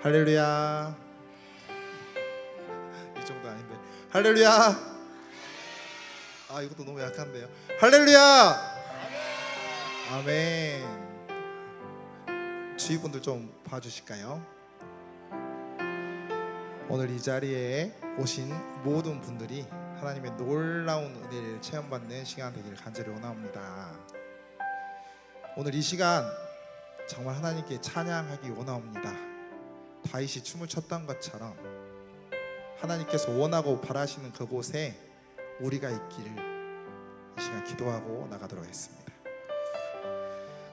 할렐루야. 이 정도 아닌데. 할렐루야. 아, 이것도 너무 약한데요. 할렐루야. 아멘. 주위분들 좀 봐주실까요? 오늘 이 자리에 오신 모든 분들이 하나님의 놀라운 은혜를 체험받는 시간 되기를 간절히 원합니다. 오늘 이 시간 정말 하나님께 찬양하기 원합니다. 다윗이 춤을 췄던 것처럼 하나님께서 원하고 바라시는 그곳에 우리가 있기를 이 시간 기도하고 나가도록 하겠습니다.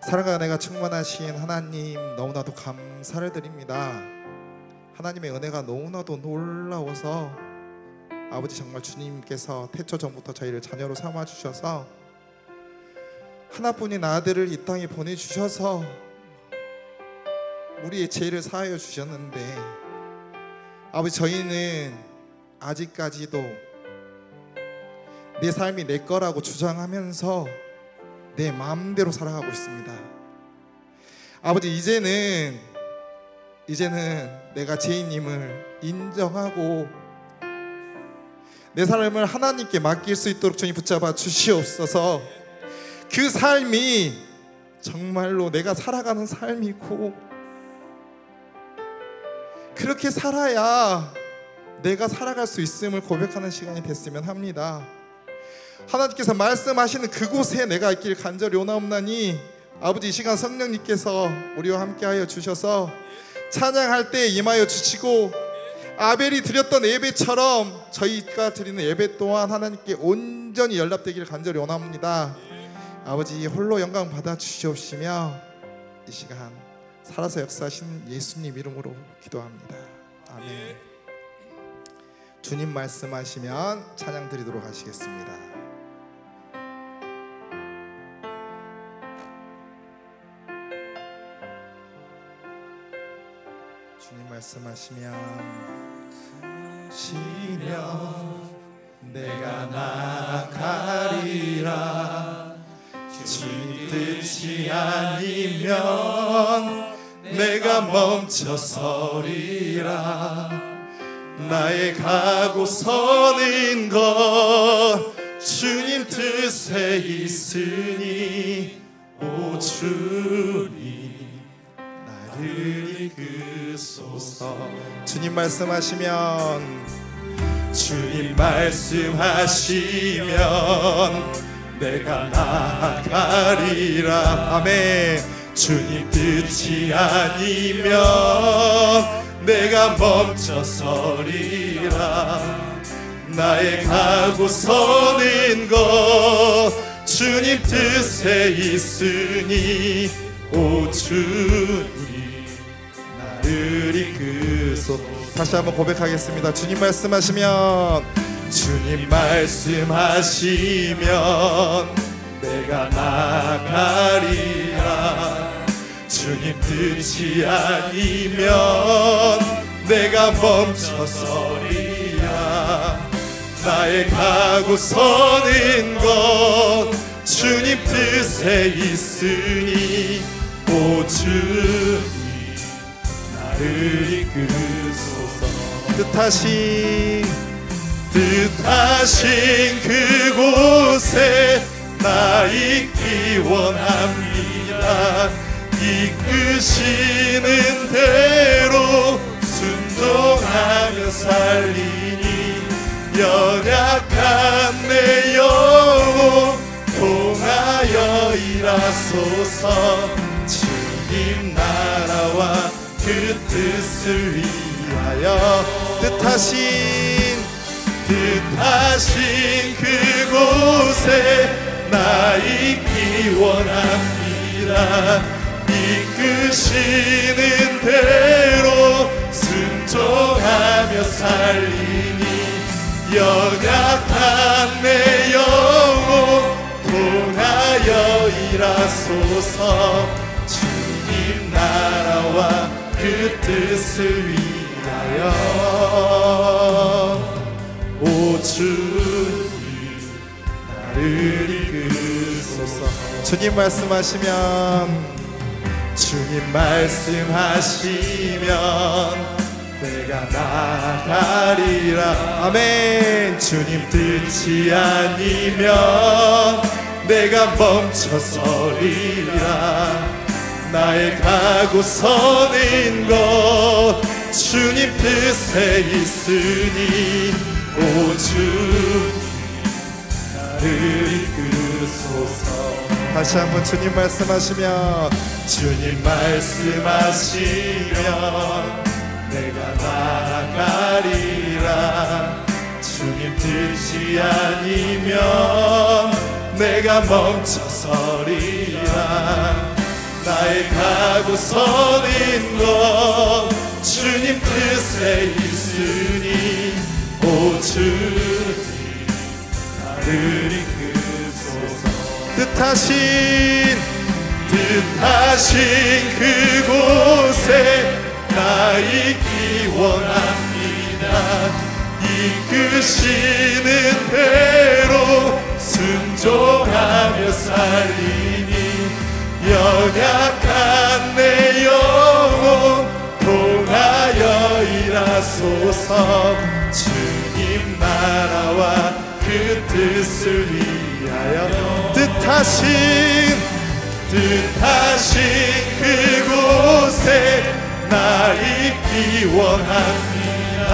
사랑과 은혜가 충만하신 하나님, 너무나도 감사를 드립니다. 하나님의 은혜가 너무나도 놀라워서 아버지, 정말 주님께서 태초 전부터 저희를 자녀로 삼아주셔서 하나뿐인 아들을 이 땅에 보내주셔서 우리의 죄를 사하여 주셨는데, 아버지, 저희는 아직까지도 내 삶이 내 거라고 주장하면서 내 마음대로 살아가고 있습니다. 아버지, 이제는 내가 죄인임을 인정하고 내 삶을 하나님께 맡길 수 있도록 주님 붙잡아 주시옵소서. 그 삶이 정말로 내가 살아가는 삶이고, 그렇게 살아야 내가 살아갈 수 있음을 고백하는 시간이 됐으면 합니다. 하나님께서 말씀하시는 그곳에 내가 있길 간절히 원하옵나니, 아버지, 이 시간 성령님께서 우리와 함께하여 주셔서 찬양할 때 임하여 주시고, 아벨이 드렸던 예배처럼 저희가 드리는 예배 또한 하나님께 온전히 연락되기를 간절히 원합니다. 아버지, 홀로 영광 받아 주시옵시며 이 시간 살아서 역사하신 예수님 이름으로 기도합니다. 아멘. 주님 말씀하시면 찬양 드리도록 하시겠습니다. 주님 말씀하시면 내가 나아가리라. 주님 뜻이 아니면 내가 멈춰서리라. 나의 가고 서는 것 주님 뜻에 있으니, 오 주님 나를 이끄소서. 주님 말씀하시면 내가 나아가리라. 아멘. 주님 뜻이 아니면 내가 멈춰서리라. 나의 가고 서는 것 주님 뜻에 있으니, 오 주님 나를 이끄소서. 다시 한번 고백하겠습니다. 주님 말씀하시면 내가 나아가리라. 주님 뜻이 아니면 내가 멈춰서리라. 나의 가고 서는 것 주님 뜻에 있으니, 오 주님 나를 이끄소서. 뜻하신 그곳에 나 있기 원합니다. 이끄시는 대로 순종하며 살리니, 연약한 내 영혼 통하여 일하소서. 주님 나라와 그 뜻을 위하여 뜻하신 그곳에 나 있기 원합니다. 이끄시는 대로 순종하며 살리니, 연약한 내 영혼 통하여 일하소서. 주님 나라와 그 뜻을 위하여, 오 주님 나를 이끄소서. 주님 말씀하시면 주님 말씀하시면 내가 나가리라. 아멘. 주님 뜻이 아니면 내가 멈춰서리라. 나의 가고 서는 것 주님 뜻에 있으니 오 주 나를 이끄소서. 다시 한번 주님 말씀하시면 주님 말씀하시면 내가 나가리라. 주님 뜻이 아니면 내가 멈춰서리라. 나의 가고 서는 것 주님 뜻에 있으니 오 주님 나를 이끄소서. 뜻하신 그곳에 나 있기 원합니다. 이끄시는 대로 순종하며 살리니 연약한 내 영혼 통하여 일하소서. 주님 나라와 그 뜻을 위하여 뜻하신 그곳에 나 있기 원합니다.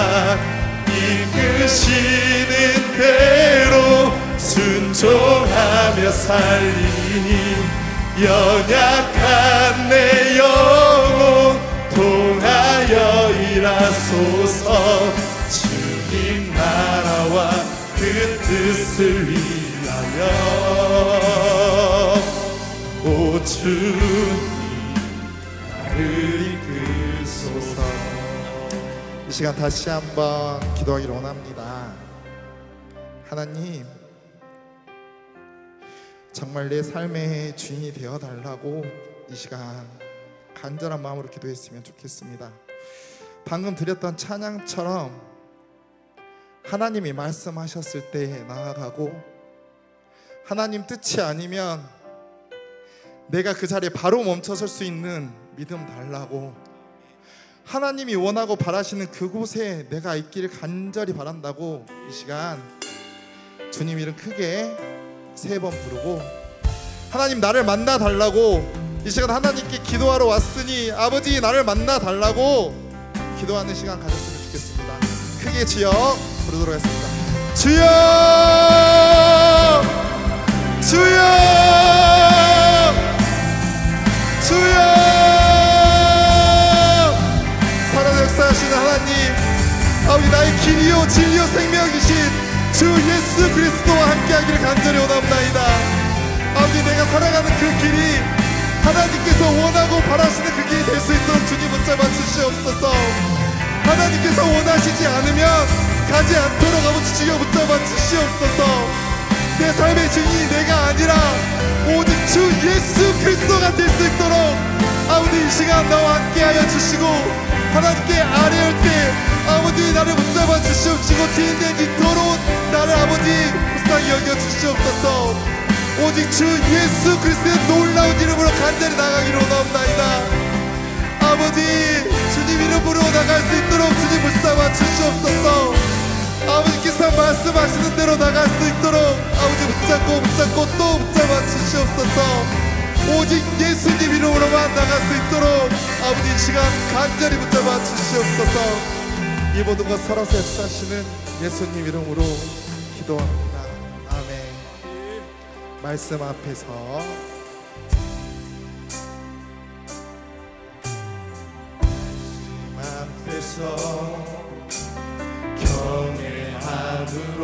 이끄시는 대로 순종하며 살리니 연약한 내 영혼 통하여 일하소서. 주님 나라와 그 뜻을 위하여 오 주님 나를 이끄소서. 이 시간 다시 한번 기도하기를 원합니다. 하나님, 정말 내 삶의 주인이 되어달라고 이 시간 간절한 마음으로 기도했으면 좋겠습니다. 방금 드렸던 찬양처럼 하나님이 말씀하셨을 때 나아가고 하나님 뜻이 아니면 내가 그 자리에 바로 멈춰설 수 있는 믿음 달라고, 하나님이 원하고 바라시는 그곳에 내가 있기를 간절히 바란다고 이 시간 주님 이름 크게 3번 부르고 하나님 나를 만나 달라고 이 시간 하나님께 기도하러 왔으니 아버지 나를 만나 달라고 기도하는 시간 가졌으면 좋겠습니다. 크게 주여 부르도록 하겠습니다. 주여 주여 주여. 살아서 역사하시는 하나님, 아버지 나의 길이요 진리요 생명이신 주 예수 그리스도와 함께하기를 간절히 원합나이다. 아버지 내가 살아가는 그 길이 하나님께서 원하고 바라시는 그 길이 될 수 있도록 주님 붙잡아 주시옵소서. 하나님께서 원하시지 않으면 가지 않도록 아버지 주여 붙잡아 주시옵소서. 내 삶의 주인이 내가 아니라 오직 주 예수 그리스도가 될 수 있도록 아버지 이 시간 나와 함께하여 주시고 하나님께 아뢰할 때 아버지 나를 붙잡아 주시옵시고 죄인된 이 더러운 나를 아버지 불쌍히 여겨 주시옵소서. 오직 주 예수 그리스도의 놀라운 이름으로 간절히 나가기를 원합나이다. 아버지 주님 이름으로 나갈 수 있도록 주님 붙잡아 주시옵소서. 아버지께서 말씀하시는 대로 나갈 수 있도록 아버지 붙잡고 또 붙잡아 주시옵소서. 오직 예수님 이름으로만 나갈 수 있도록 아버지 이 시간 간절히 붙잡아 주시옵소서. 이 모든 것 살아서 역사하시는 예수님 이름으로 기도합니다. 아멘. 말씀 앞에서 경외함으로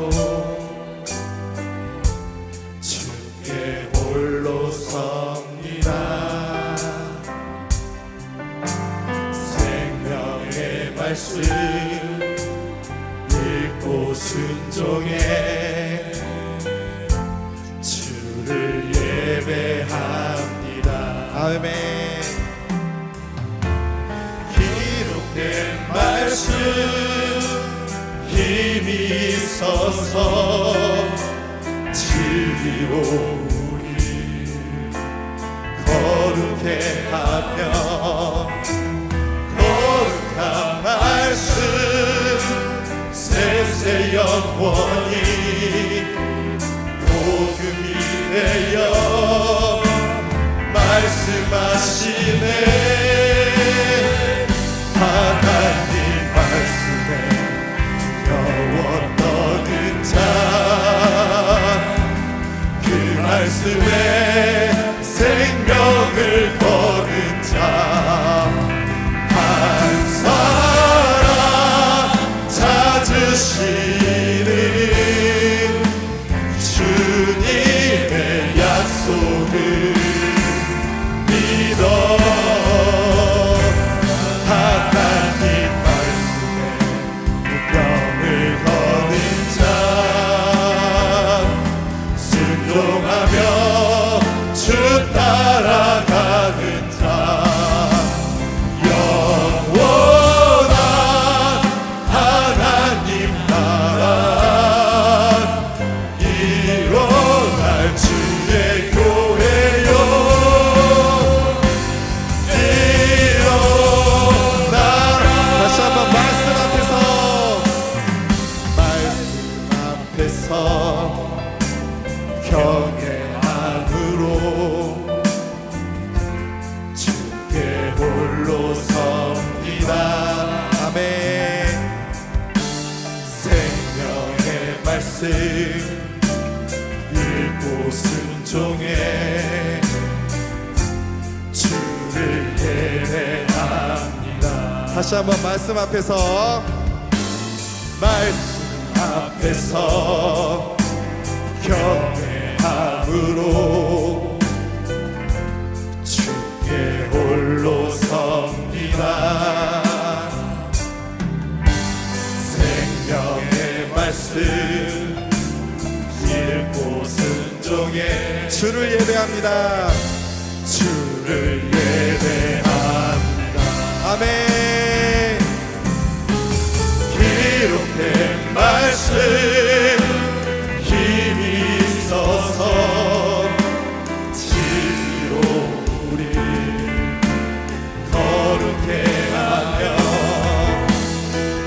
주께 홀로 섭니다. 생명의 말씀 읽고 순종해 주를 예배합니다. 아멘. 기록된 말씀 힘이 있어서 진리로 우리 거룩히 기록해 하며 거룩한 말씀 세세 영원히 복음이 되어 말씀하시네. 하나님 말씀에 두려워 떠는 자, 그 말씀에 생명을 거는 자 한 사람 찾으시는 주님의 약속을 믿어. 하나님 말씀에 무병을 거는 자, 순종하며 주 따라가는 자, 영원한 하나님 나라 일어날 주의 교회요. 일어나라. 다시 한번 말씀 앞에서 경외함으로 주께 홀로 섭니다. 아멘. 생명의 말씀 읽고 순종해 주를 예배합니다. 다시 한번 말씀 앞에서 경외함으로 주께 홀로 섭니다. 생명의 말씀 읽고 순종해 주를 예배합니다. 주를 예배합니다. 아멘. 기록된 말씀 힘이 있어서 진리로 우리 거룩해 하며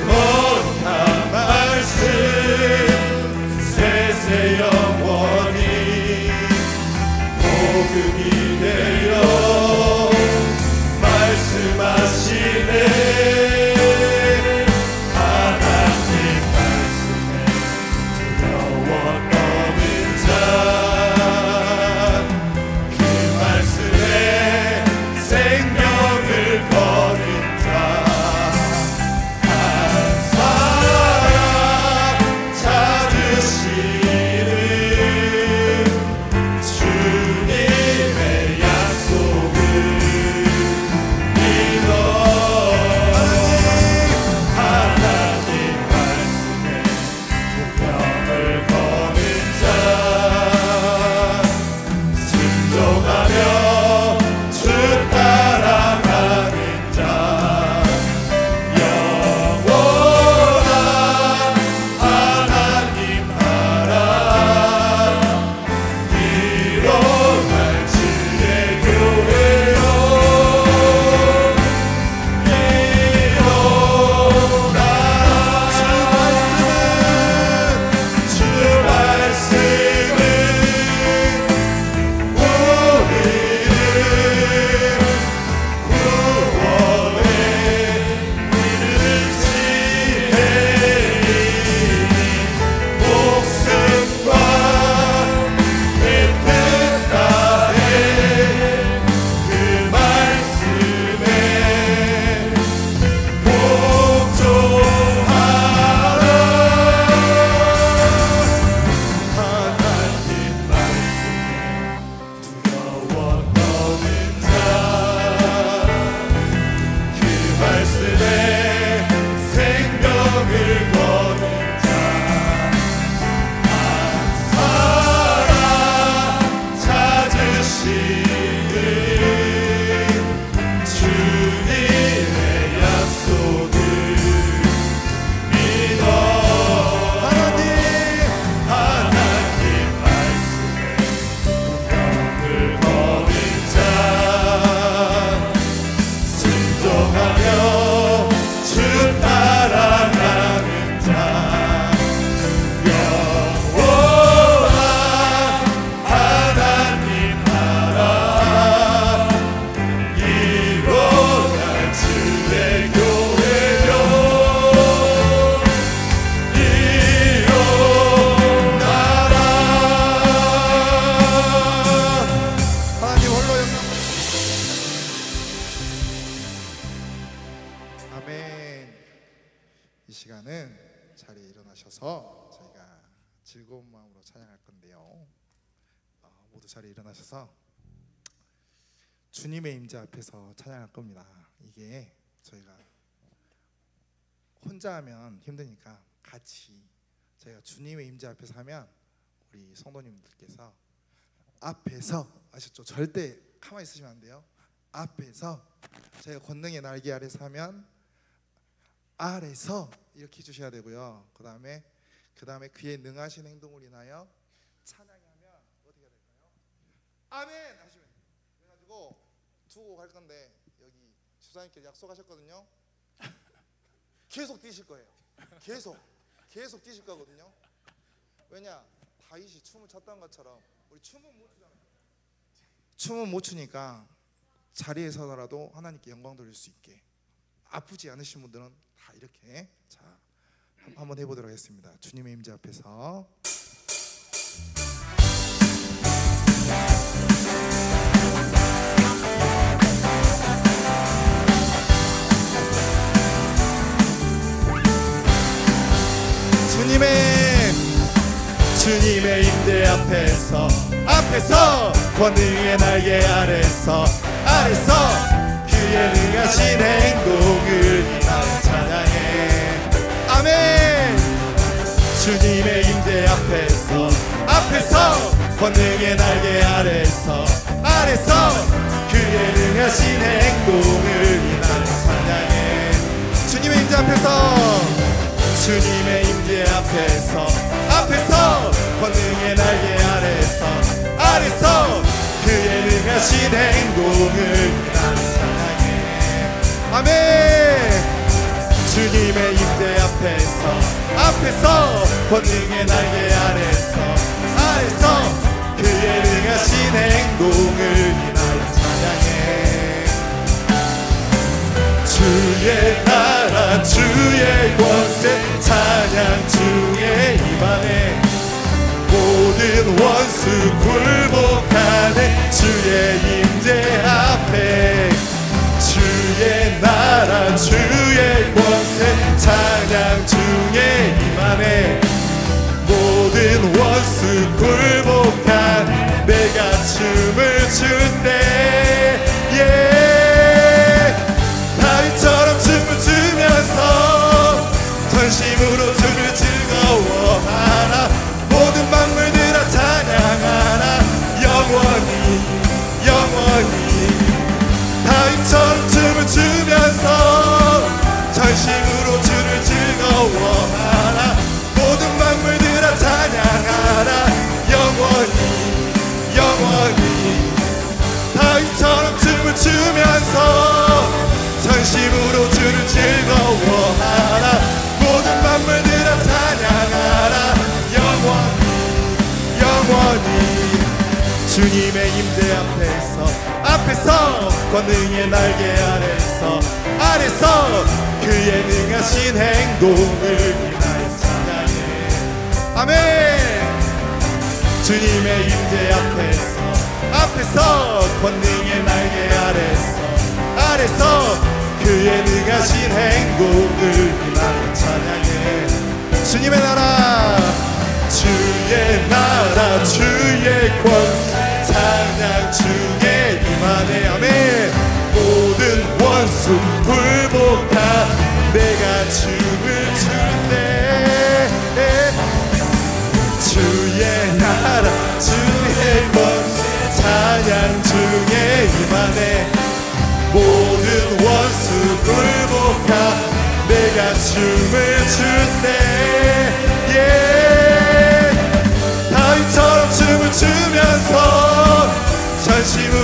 거룩한 말씀 세세 영원히 복음이 되어 말씀하시네. 시간은 자리에 일어나셔서 저희가 즐거운 마음으로 찬양할 건데요. 모두 자리에 일어나셔서 주님의 임재 앞에서 찬양할 겁니다. 이게 저희가 혼자 하면 힘드니까 같이 저희가 주님의 임재 앞에서 하면 우리 성도님들께서 앞에서 아셨죠? 절대 가만히 있으시면 안 돼요. 앞에서 저희가 권능의 날개 아래서 하면 아래서 이렇게 해주셔야 되고요. 그 다음에 그의 능하신 행동을 인하여 찬양하면 어떻게 해야 될까요? 아멘 하시면 돼요. 그래가지고 두고 갈 건데 여기 집사님께 약속하셨거든요. 계속 뛰실 거예요. 계속 뛰실 거거든요. 왜냐? 다윗이 춤을 췄던 것처럼 우리 춤은 못 추잖아요. 춤은 못 추니까 자리에 서더라도 하나님께 영광 돌릴 수 있게 아프지 않으신 분들은 다 이렇게 자 한번 해보도록 하겠습니다. 주님의 임재 앞에서 주님의 임재 앞에서 권능의 날개 아래서 그의 능하신 행동을 인하여 찬양해. 아멘. 주님의 임재 앞에서 권능의 날개 아래서 그의 능하신 행동을 인하여 찬양해. 주님의 임재 앞에서 권능의 날개 아래서 그의 능하신 행동을 인하여 찬양해. 아멘. 주님의 임재 앞에서 권능의 날개 아래서 그의 능하신 행동을 인하여 찬양해. 주의 나라 주의 권세 찬양 중에 임하네. 모든 원수 굴복하네. 주의 임재 앞에 주의 나라 주의 권세 찬양 중에 임하네. 모든 원수 굴복한 내가 춤을 출 때 다윗처럼 춤을 추면서 전심으로 주를 즐거워하라. 모든 만물들아 찬양하라. 영원히 다윗처럼 춤을 추면서 전심으로 주를 즐거워하라. 모든 만물들아 찬양하라. 영원히 다윗처럼 춤을 추면서 전심으로 주를 즐거워하라. 모든 만물들아 찬양하라. 영원히 주님의 임재 앞에서 권능의 날개 아래서 그의 능하신 행동을 인하여 찬양해. 아멘. 주님의 임재 앞에서 권능의 날개 아래서 그의 능하신 행동을 인하여 찬양해. 주님의 나라 주의 권세 찬양 중에 임하네. 아멘. 모든 원수 굴복한 내가 춤을 출 때 주의 나라 주의 권세 찬양 중에 임하네. 모든 원수 굴복한 내가 춤을 출 때 다윗처럼 춤을 추면서 전심을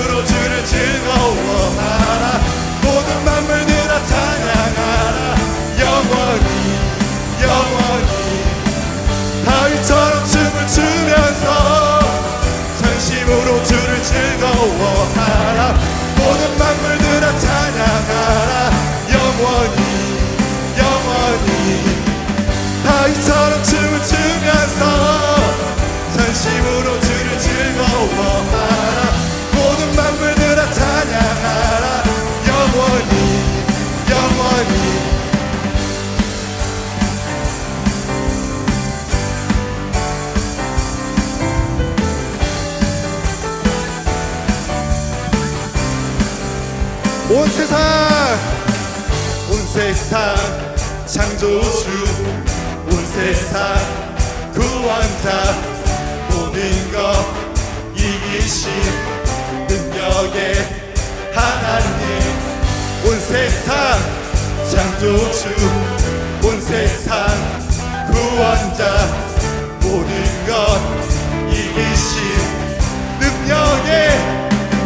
온 세상 창조주, 온 세상 구원자, 모든 것 이기신 능력의 하나님. 온 세상 창조주, 온 세상 구원자, 모든 것 이기신 능력의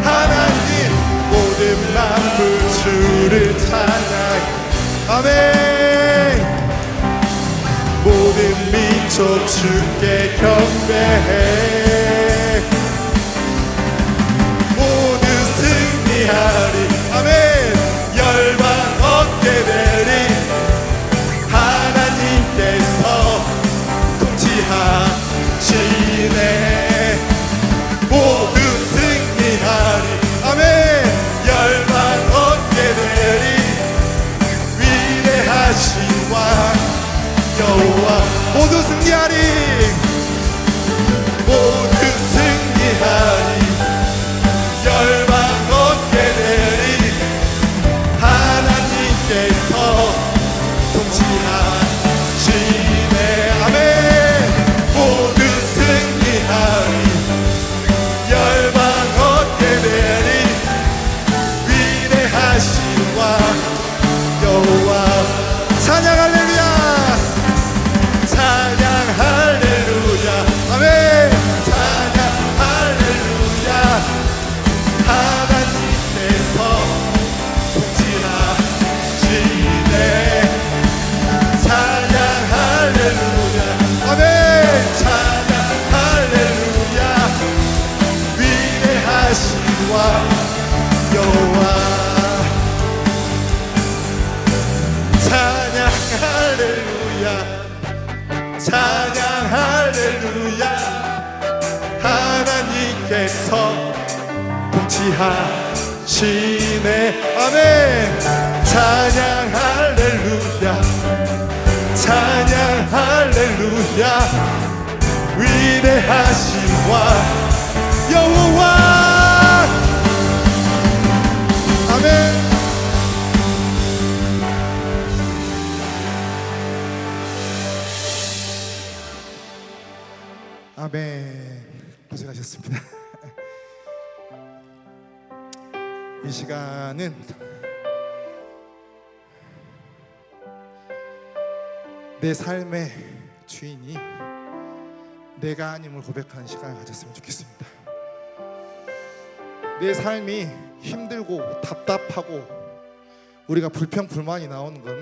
하나님. 모든 만물 주를 찬양. 아멘. 모든 민족 주께 경배해. 모두 승리하리. 아멘. 열방 얻게 되리. 하나님께서 통치하시네. 모두 승리하리. 아멘. 열방 얻게 되리. 위대하신 왕 여호와. 모두 승리하리. 모두 승리하리. 열방 얻게 되리. 하나님께서 통치하시네. 아멘. 모두 승리하리. 열방 얻게 되리. 위대하신 왕 여호와. 찬양 할렐루야. 찬양 할렐루야. 아멘. 찬양 할렐루야. 하나님께서 통치하시네. 찬양 할렐루야. 아멘. 찬양 할렐루야. 위대하신 왕 여호와. 찬양 할렐루야. 찬양 할렐루야. 하나님께서 통치하시네. 아멘. 찬양 할렐루야. 찬양 할렐루야. 위대하신 왕 여호와. 아멘. 아멘. 고생하셨습니다. 이 시간은 내 삶의 주인이 내가 아님을 고백하는 시간을 가졌으면 좋겠습니다. 내 삶이 힘들고 답답하고 우리가 불평불만이 나오는 건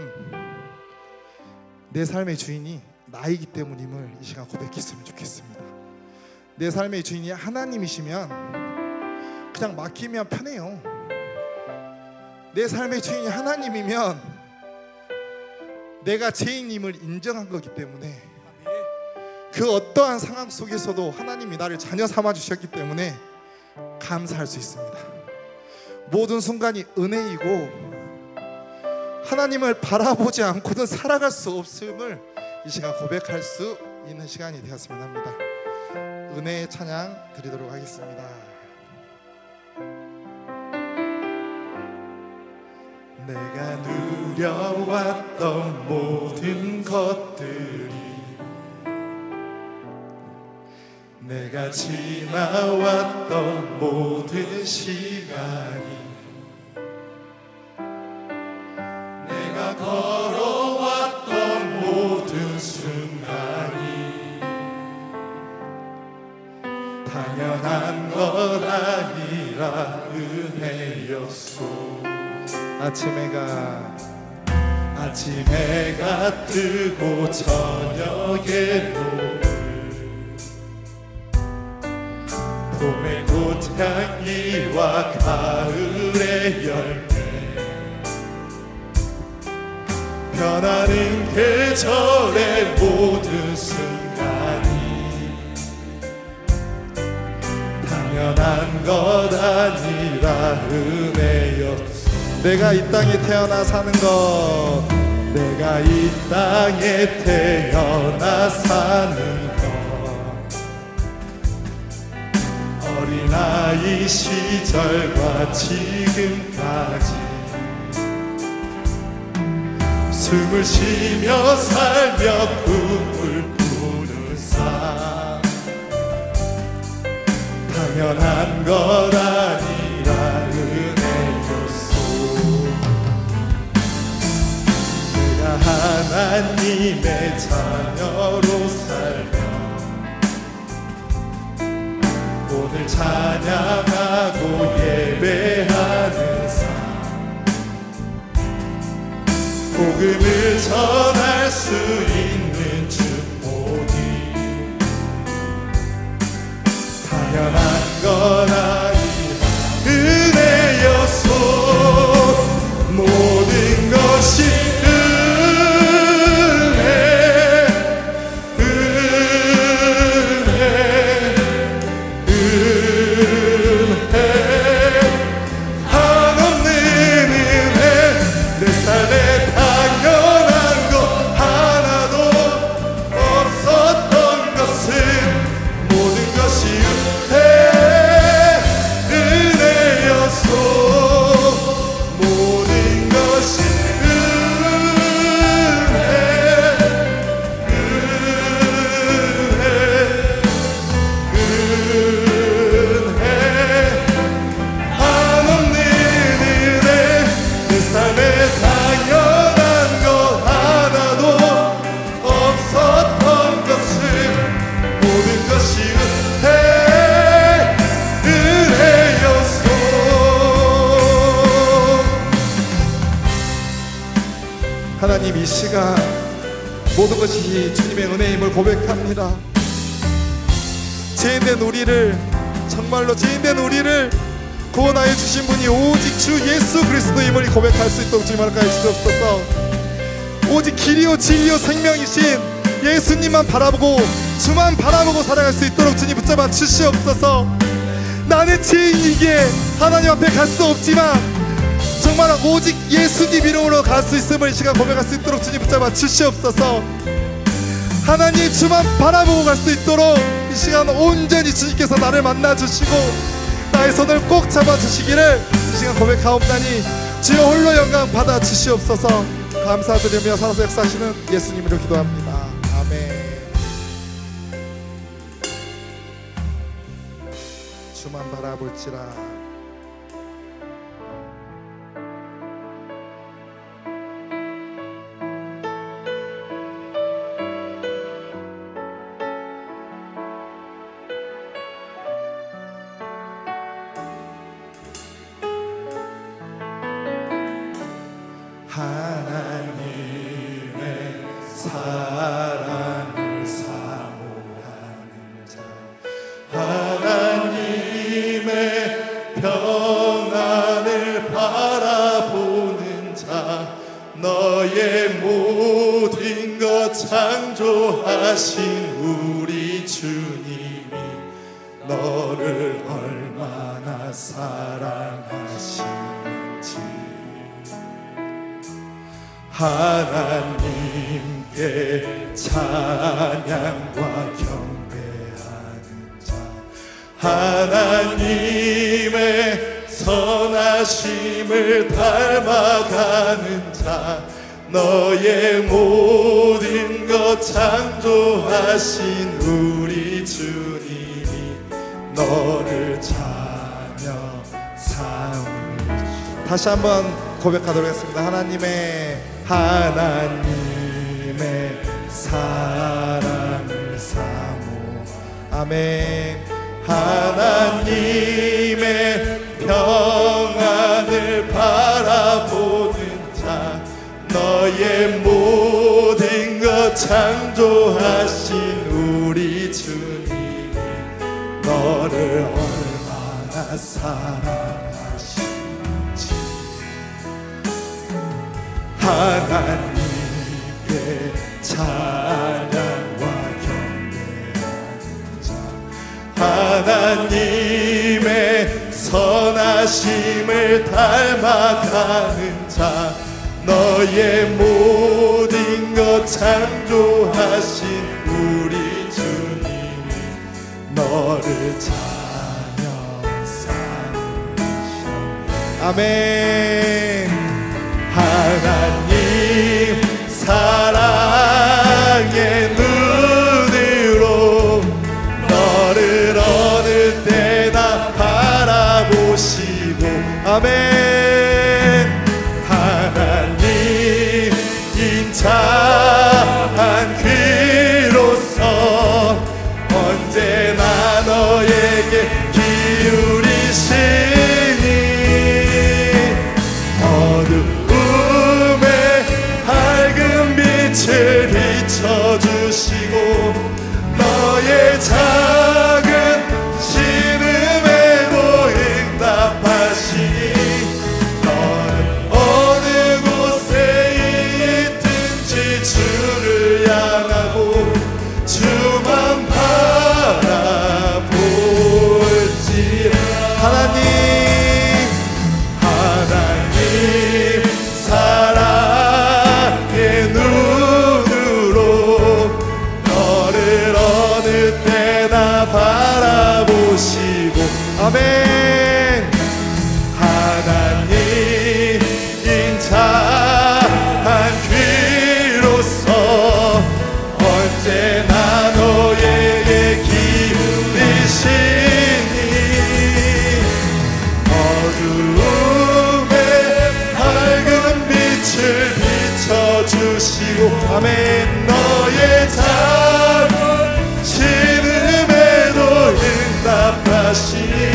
내 삶의 주인이 나이기 때문임을 이 시간 고백했으면 좋겠습니다. 내 삶의 주인이 하나님이시면 그냥 맡기면 편해요. 내 삶의 주인이 하나님이면 내가 죄인임을 인정한 거기 때문에 그 어떠한 상황 속에서도 하나님이 나를 자녀 삼아 주셨기 때문에 감사할 수 있습니다. 모든 순간이 은혜이고 하나님을 바라보지 않고는 살아갈 수 없음을 이 시간 고백할 수 있는 시간이 되었으면 합니다. 은혜의 찬양 드리도록 하겠습니다. 내가 누려왔던 모든 것들이, 내가 지나왔던 모든 시간이, 내가 걸어왔던 모든 순간이 당연한 것 아니라 은혜였소. 아침 해가 뜨고 저녁에 노을, 봄의 꽃향기와 가을의 열매, 변하는 계절의 모든 순간이 당연한 것 아니라 은혜였소. 내가 이 땅에 태어나 사는 것, 내가 이 땅에 태어나 사는 것, 어린아이 시절과 지금까지 숨을 쉬며 살며 꿈을 꾸는 삶 당연한 것 아니라 은혜였소. 내가 하나님의 자녀로 살며 오늘 찬양하고 예배하는 삶 복음을 전할 수 있는 축복이 당연한 것 아니라 은혜였소. 모든 것이 하나님, 이 시간 모든 것이 주님의 은혜임을 고백합니다. 죄인된 우리를, 정말로 죄인된 우리를 구원하여 주신 분이 오직 주 예수 그리스도임을 고백할 수 있도록 주님 허락하여 주옵소서. 오직 길이요 진리요 생명이신 예수님만 바라보고 주만 바라보고 살아갈 수 있도록 주님 붙잡아 주시옵소서. 나는 죄인이기에 하나님 앞에 갈 수 없지만 정말 오직 예수님 이름으로 갈 수 있음을 이 시간 고백할 수 있도록 주님 붙잡아 주시옵소서. 하나님 주만 바라보고 갈 수 있도록 이 시간 온전히 주님께서 나를 만나 주시고 나의 손을 꼭 잡아 주시기를 이 시간 고백하옵나니 주여 홀로 영광 받아 주시옵소서. 감사드리며 살아서 역사하시는 예수님으로 기도합니다. 아멘. 주만 바라볼지라. 하나님의 사랑을 사모하는 자, 하나님의 평안을 바라보는 자, 너의 모든 것 창조하신 우리 주님이 너를 얼마나 사랑하시는지 하나님께 찬양과 경배하는 자, 하나님의 선하심을 닮아가는 자, 너의 모든 것 창조하신 우리 주님이 너를 자녀 삼으시오. 다시 한번 고백하도록 하겠습니다. 하나님의 사랑을 사모. 아멘. 하나님의 평안을 바라보는 자, 너의 모든 것 창조하신 우리 주님이 너를 얼마나 사랑하시는지 하나님께 찬양과 경배하는 자, 하나님의 선하심을 닮아가는 자, 너의 모든 것 창조하신 우리 주님이 너를 자녀 삼으시오. 아멘. 하나님 아멘. 하나님 인자한 귀로서 언제나 너에게 기울이시니 어두움에 밝은 빛을 비춰주시고 너의 작은 신음에도 응답하시니 너는 어느 곳에 있든지 주를 향하고 주만 바라볼지라. 하나님 사랑의 눈으로 너를 어느 때나 바라보시고 아멘. 하나님 인자한 귀로서 언제나 너에게 기울이시니 어두움에 밝은 빛을 비춰주시고 아멘. 너의 작은 신음에도 응답하시니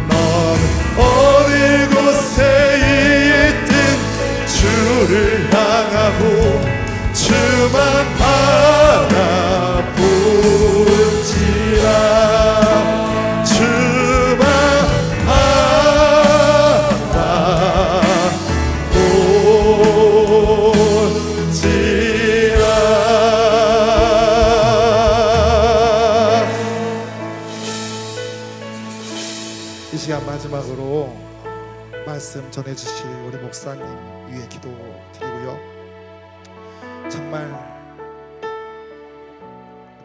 너는 어느 곳에 있든 주를 향하고 주만 바라볼지라. 주만 바라볼지라. 이 시간 마지막으로 말씀 전해주실 우리 목사님 위해 기도드리고요. 정말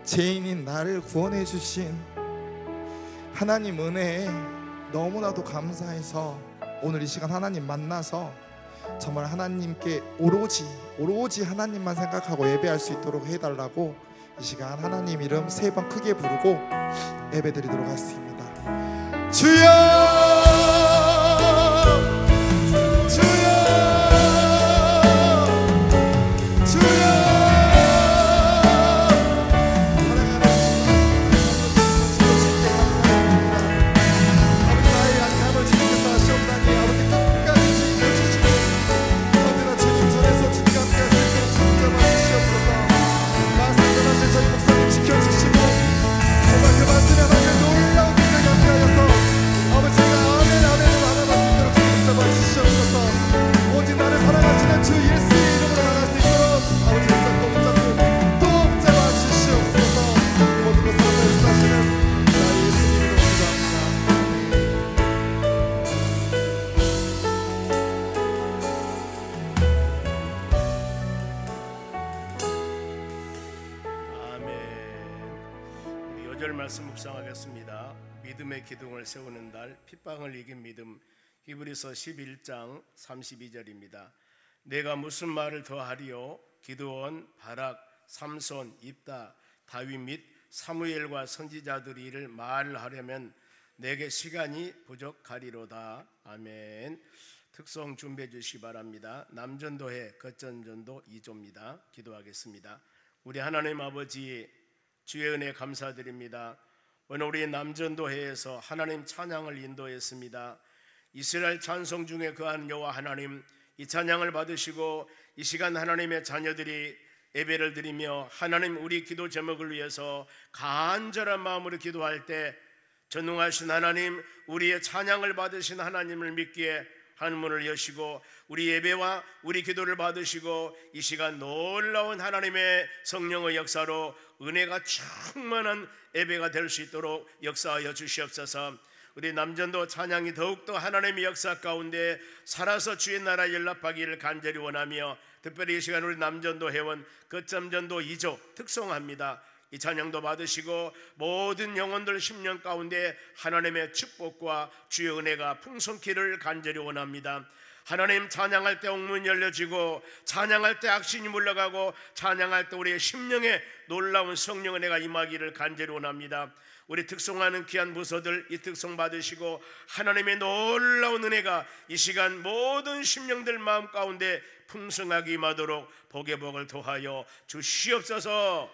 죄인인 나를 구원해 주신 하나님 은혜에 너무나도 감사해서 오늘 이 시간 하나님 만나서 정말 하나님께 오로지 하나님만 생각하고 예배할 수 있도록 해달라고 이 시간 하나님 이름 3번 크게 부르고 예배드리도록 하겠습니다. 주여 말씀 묵상하겠습니다. 믿음의 기둥을 세우는 날, 핍박을 이긴 믿음. 히브리서 11장 32절입니다. 내가 무슨 말을 더하리요? 기드온, 바락, 삼손, 입다, 다윗 및 사무엘과 선지자들이 이를 말하려면 내게 시간이 부족하리로다. 아멘. 특송 준비해 주시기 바랍니다. 남전도회 겉전전도 2조입니다. 기도하겠습니다. 우리 하나님 아버지, 주의 은혜 감사드립니다. 오늘 우리 남전도회에서 하나님 찬양을 인도했습니다. 이스라엘 찬송 중에 거한 여호와 하나님, 이 찬양을 받으시고 이 시간 하나님의 자녀들이 예배를 드리며 하나님 우리 기도 제목을 위해서 간절한 마음으로 기도할 때 전능하신 하나님, 우리의 찬양을 받으신 하나님을 믿기에 하늘문을 여시고 우리 예배와 우리 기도를 받으시고 이 시간 놀라운 하나님의 성령의 역사로 은혜가 충만한 예배가 될 수 있도록 역사하여 주시옵소서. 우리 남전도 찬양이 더욱더 하나님의 역사 가운데 살아서 주의 나라 연락하기를 간절히 원하며, 특별히 이 시간 우리 남전도 회원 거점전도 2조 특송합니다. 이 찬양도 받으시고 모든 영혼들 10년 가운데 하나님의 축복과 주의 은혜가 풍성키를 간절히 원합니다. 하나님, 찬양할 때 옥문 열려지고 찬양할 때 악신이 물러가고 찬양할 때 우리의 심령에 놀라운 성령 은혜가 임하기를 간절히 원합니다. 우리 특송하는 귀한 부서들 이 특송 받으시고 하나님의 놀라운 은혜가 이 시간 모든 심령들 마음 가운데 풍성하게 임하도록 복의 복을 더하여 주시옵소서.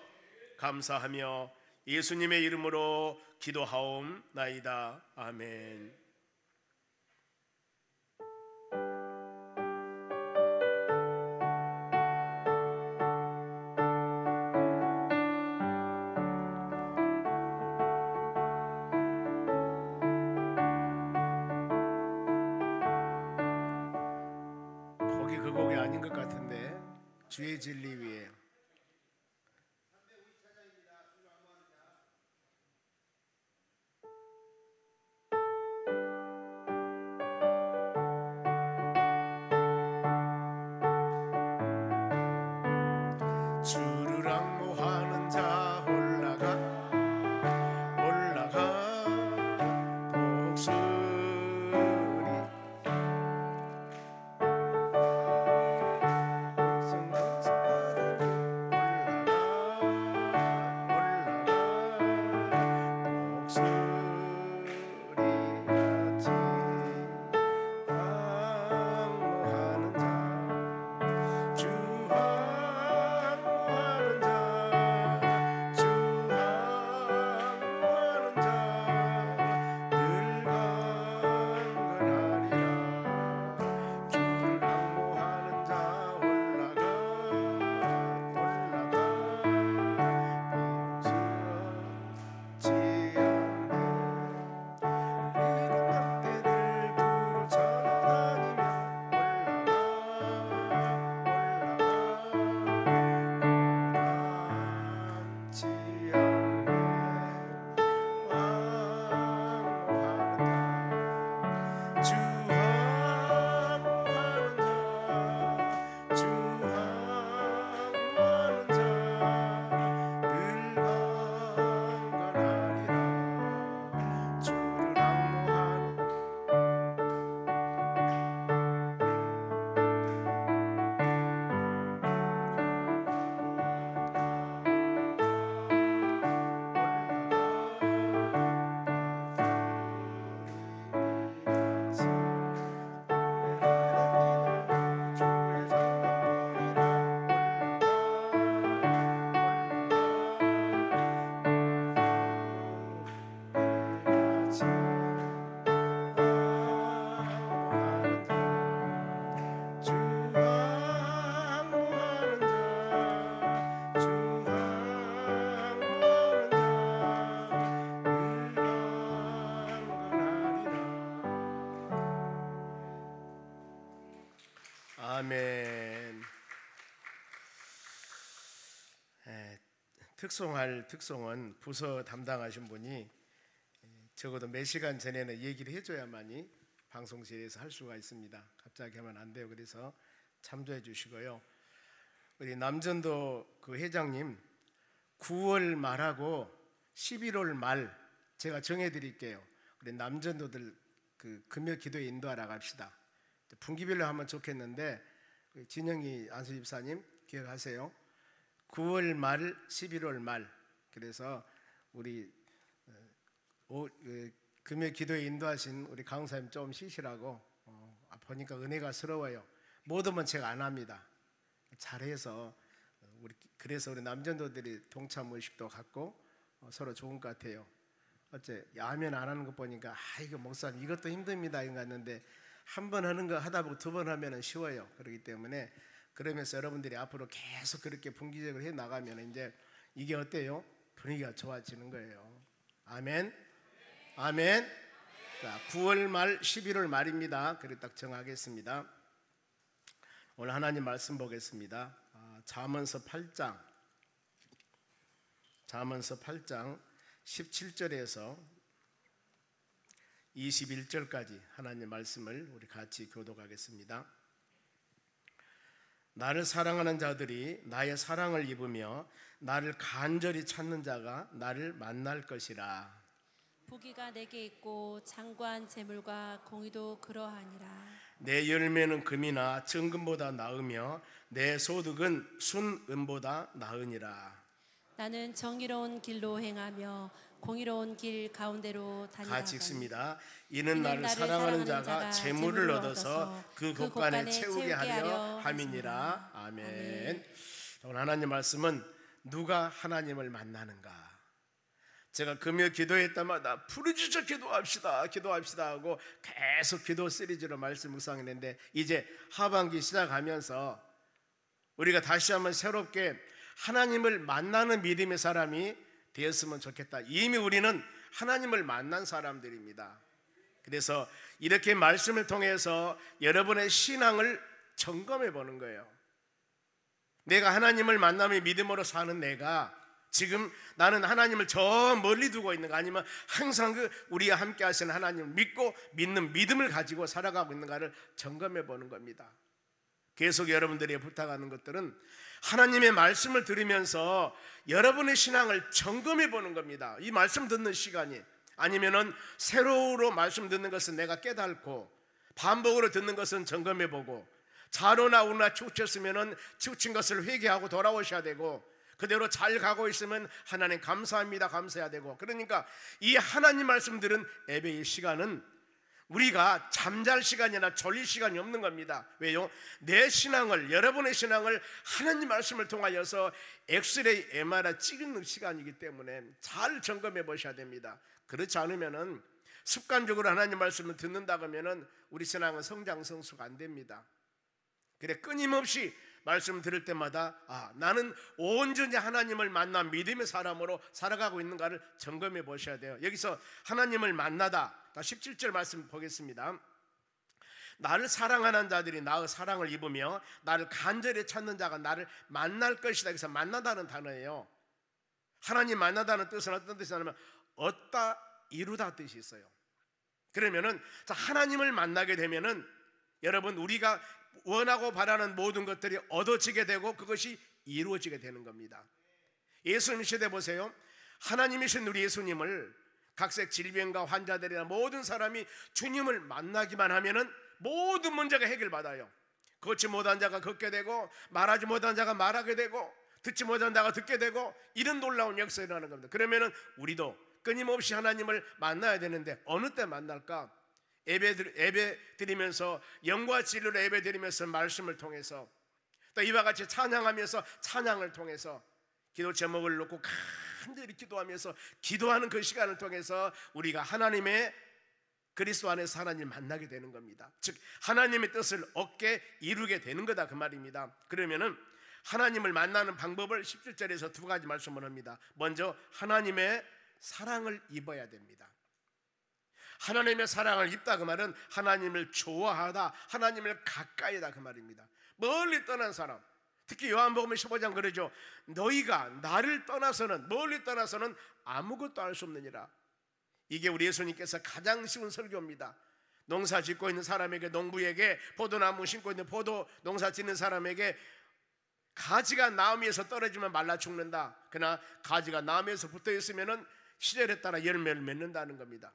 감사하며 예수님의 이름으로 기도하옵나이다. 아멘. 곡이 그 곡이 아닌 것 같은데 주의 진리 위에 주를 앙모하는 자 올라가 아멘. 특송할 특송은 부서 담당하신 분이 적어도 몇 시간 전에는 얘기를 해줘야만이 방송실에서 할 수가 있습니다. 갑자기 하면 안 돼요. 그래서 참조해 주시고요. 우리 남전도 그 회장님 9월 말하고 11월 말 제가 정해드릴게요. 우리 남전도들 그 금요 기도에 인도하러 갑시다. 분기별로 하면 좋겠는데 진영이 안수 집사님 기억하세요. 9월 말 11월 말 그래서 우리 금요 기도에 인도하신 우리 강사님 좀 쉬시라고 보니까 은혜가 스러워요. 못 오면 제가 안 합니다. 잘해서 그래서 우리 남전도들이 동참 의식도 갖고 서로 좋은 것 같아요. 어째 야면 안 하는 거 보니까 이거 목사님 이것도 힘듭니다 이거 같는데 한 번 하는 거 하다 보고 두 번 하면 쉬워요. 그렇기 때문에 그러면서 여러분들이 앞으로 계속 그렇게 분기적으로 해 나가면 이제 이게 어때요? 분위기가 좋아지는 거예요. 아멘. 아멘. 자, 9월 말 11월 말입니다. 그래 딱 정하겠습니다. 오늘 하나님 말씀 보겠습니다. 잠언서 8장 17절에서 21절까지 하나님 말씀을 우리 같이 교독하겠습니다. 나를 사랑하는 자들이 나의 사랑을 입으며 나를 간절히 찾는 자가 나를 만날 것이라. 부귀가 내게 있고 장관 재물과 공의도 그러하니라. 내 열매는 금이나 정금보다 나으며 내 소득은 순은보다 나으니라. 나는 정의로운 길로 행하며 공의로운 길 가운데로 다니라. 같이 읽습니다. 이는 나를 사랑하는 자가 재물을 얻어서 그 곳간에 채우게 하려 함이니라. 아멘. 오늘 하나님 말씀은 누가 하나님을 만나는가? 제가 금요 기도할 때마다 부르짖어 기도합시다 하고 계속 기도 시리즈로 말씀 묵상했는데, 이제 하반기 시작하면서 우리가 다시 한번 새롭게 하나님을 만나는 믿음의 사람이 되었으면 좋겠다. 이미 우리는 하나님을 만난 사람들입니다. 그래서 이렇게 말씀을 통해서 여러분의 신앙을 점검해 보는 거예요. 내가 하나님을 만남의 믿음으로 사는 내가 지금 나는 하나님을 저 멀리 두고 있는가, 아니면 항상 우리와 함께 하시는 하나님을 믿고 믿는 믿음을 가지고 살아가고 있는가를 점검해 보는 겁니다. 계속 여러분들이 부탁하는 것들은 하나님의 말씀을 들으면서 여러분의 신앙을 점검해 보는 겁니다. 이 말씀 듣는 시간이, 아니면은 세로로 말씀 듣는 것은 내가 깨닫고 반복으로 듣는 것은 점검해 보고, 자로나 우나 치우쳤으면은 치우친 것을 회개하고 돌아오셔야 되고, 그대로 잘 가고 있으면 하나님 감사합니다 감사해야 되고. 그러니까 이 하나님 말씀 들은 예배의 시간은 우리가 잠잘 시간이나 졸릴 시간이 없는 겁니다. 왜요? 내 신앙을, 여러분의 신앙을 하나님 말씀을 통하여서 엑스레이 MRI 찍는 시간이기 때문에 잘 점검해 보셔야 됩니다. 그렇지 않으면은 습관적으로 하나님 말씀을 듣는다 그러면은 우리 신앙은 성장 성숙 안 됩니다. 그래, 끊임없이 말씀 들을 때마다 나는 온전히 하나님을 만난 믿음의 사람으로 살아가고 있는가를 점검해 보셔야 돼요. 여기서 하나님을 만나다, 17절 말씀 보겠습니다. 나를 사랑하는 자들이 나의 사랑을 입으며 나를 간절히 찾는 자가 나를 만날 것이다. 그래서 만나다는 단어예요. 하나님 만나다는 뜻은 어떤 뜻이냐면 얻다 이루다 뜻이 있어요. 그러면은 하나님을 만나게 되면은 여러분, 우리가 원하고 바라는 모든 것들이 얻어지게 되고 그것이 이루어지게 되는 겁니다. 예수님 시대 보세요. 하나님이신 우리 예수님을 각색 질병과 환자들이나 모든 사람이 주님을 만나기만 하면은 모든 문제가 해결받아요. 걷지 못한 자가 걷게 되고, 말하지 못한 자가 말하게 되고, 듣지 못한 자가 듣게 되고, 이런 놀라운 역사가 일어나는 겁니다. 그러면은 우리도 끊임없이 하나님을 만나야 되는데 어느 때 만날까? 예배 드리면서, 영과 진리로 예배 드리면서 말씀을 통해서, 또 이와 같이 찬양하면서 찬양을 통해서, 기도 제목을 놓고 간절히 기도하면서 기도하는 그 시간을 통해서 우리가 하나님의 그리스도 안에서 하나님을 만나게 되는 겁니다. 즉 하나님의 뜻을 얻게 이루게 되는 거다, 그 말입니다. 그러면은 하나님을 만나는 방법을 17절에서 두 가지 말씀을 합니다. 먼저 하나님의 사랑을 입어야 됩니다. 하나님의 사랑을 입다, 그 말은 하나님을 좋아하다, 하나님을 가까이다, 그 말입니다. 멀리 떠난 사람, 특히 요한복음 15장 그러죠. 너희가 나를 떠나서는, 멀리 떠나서는 아무것도 할 수 없느니라. 이게 우리 예수님께서 가장 쉬운 설교입니다. 농사 짓고 있는 사람에게, 농부에게, 포도나무 심고 있는 포도 농사 짓는 사람에게 가지가 나무에서 떨어지면 말라 죽는다. 그러나 가지가 나무에서 붙어 있으면은 시절에 따라 열매를 맺는다는 겁니다.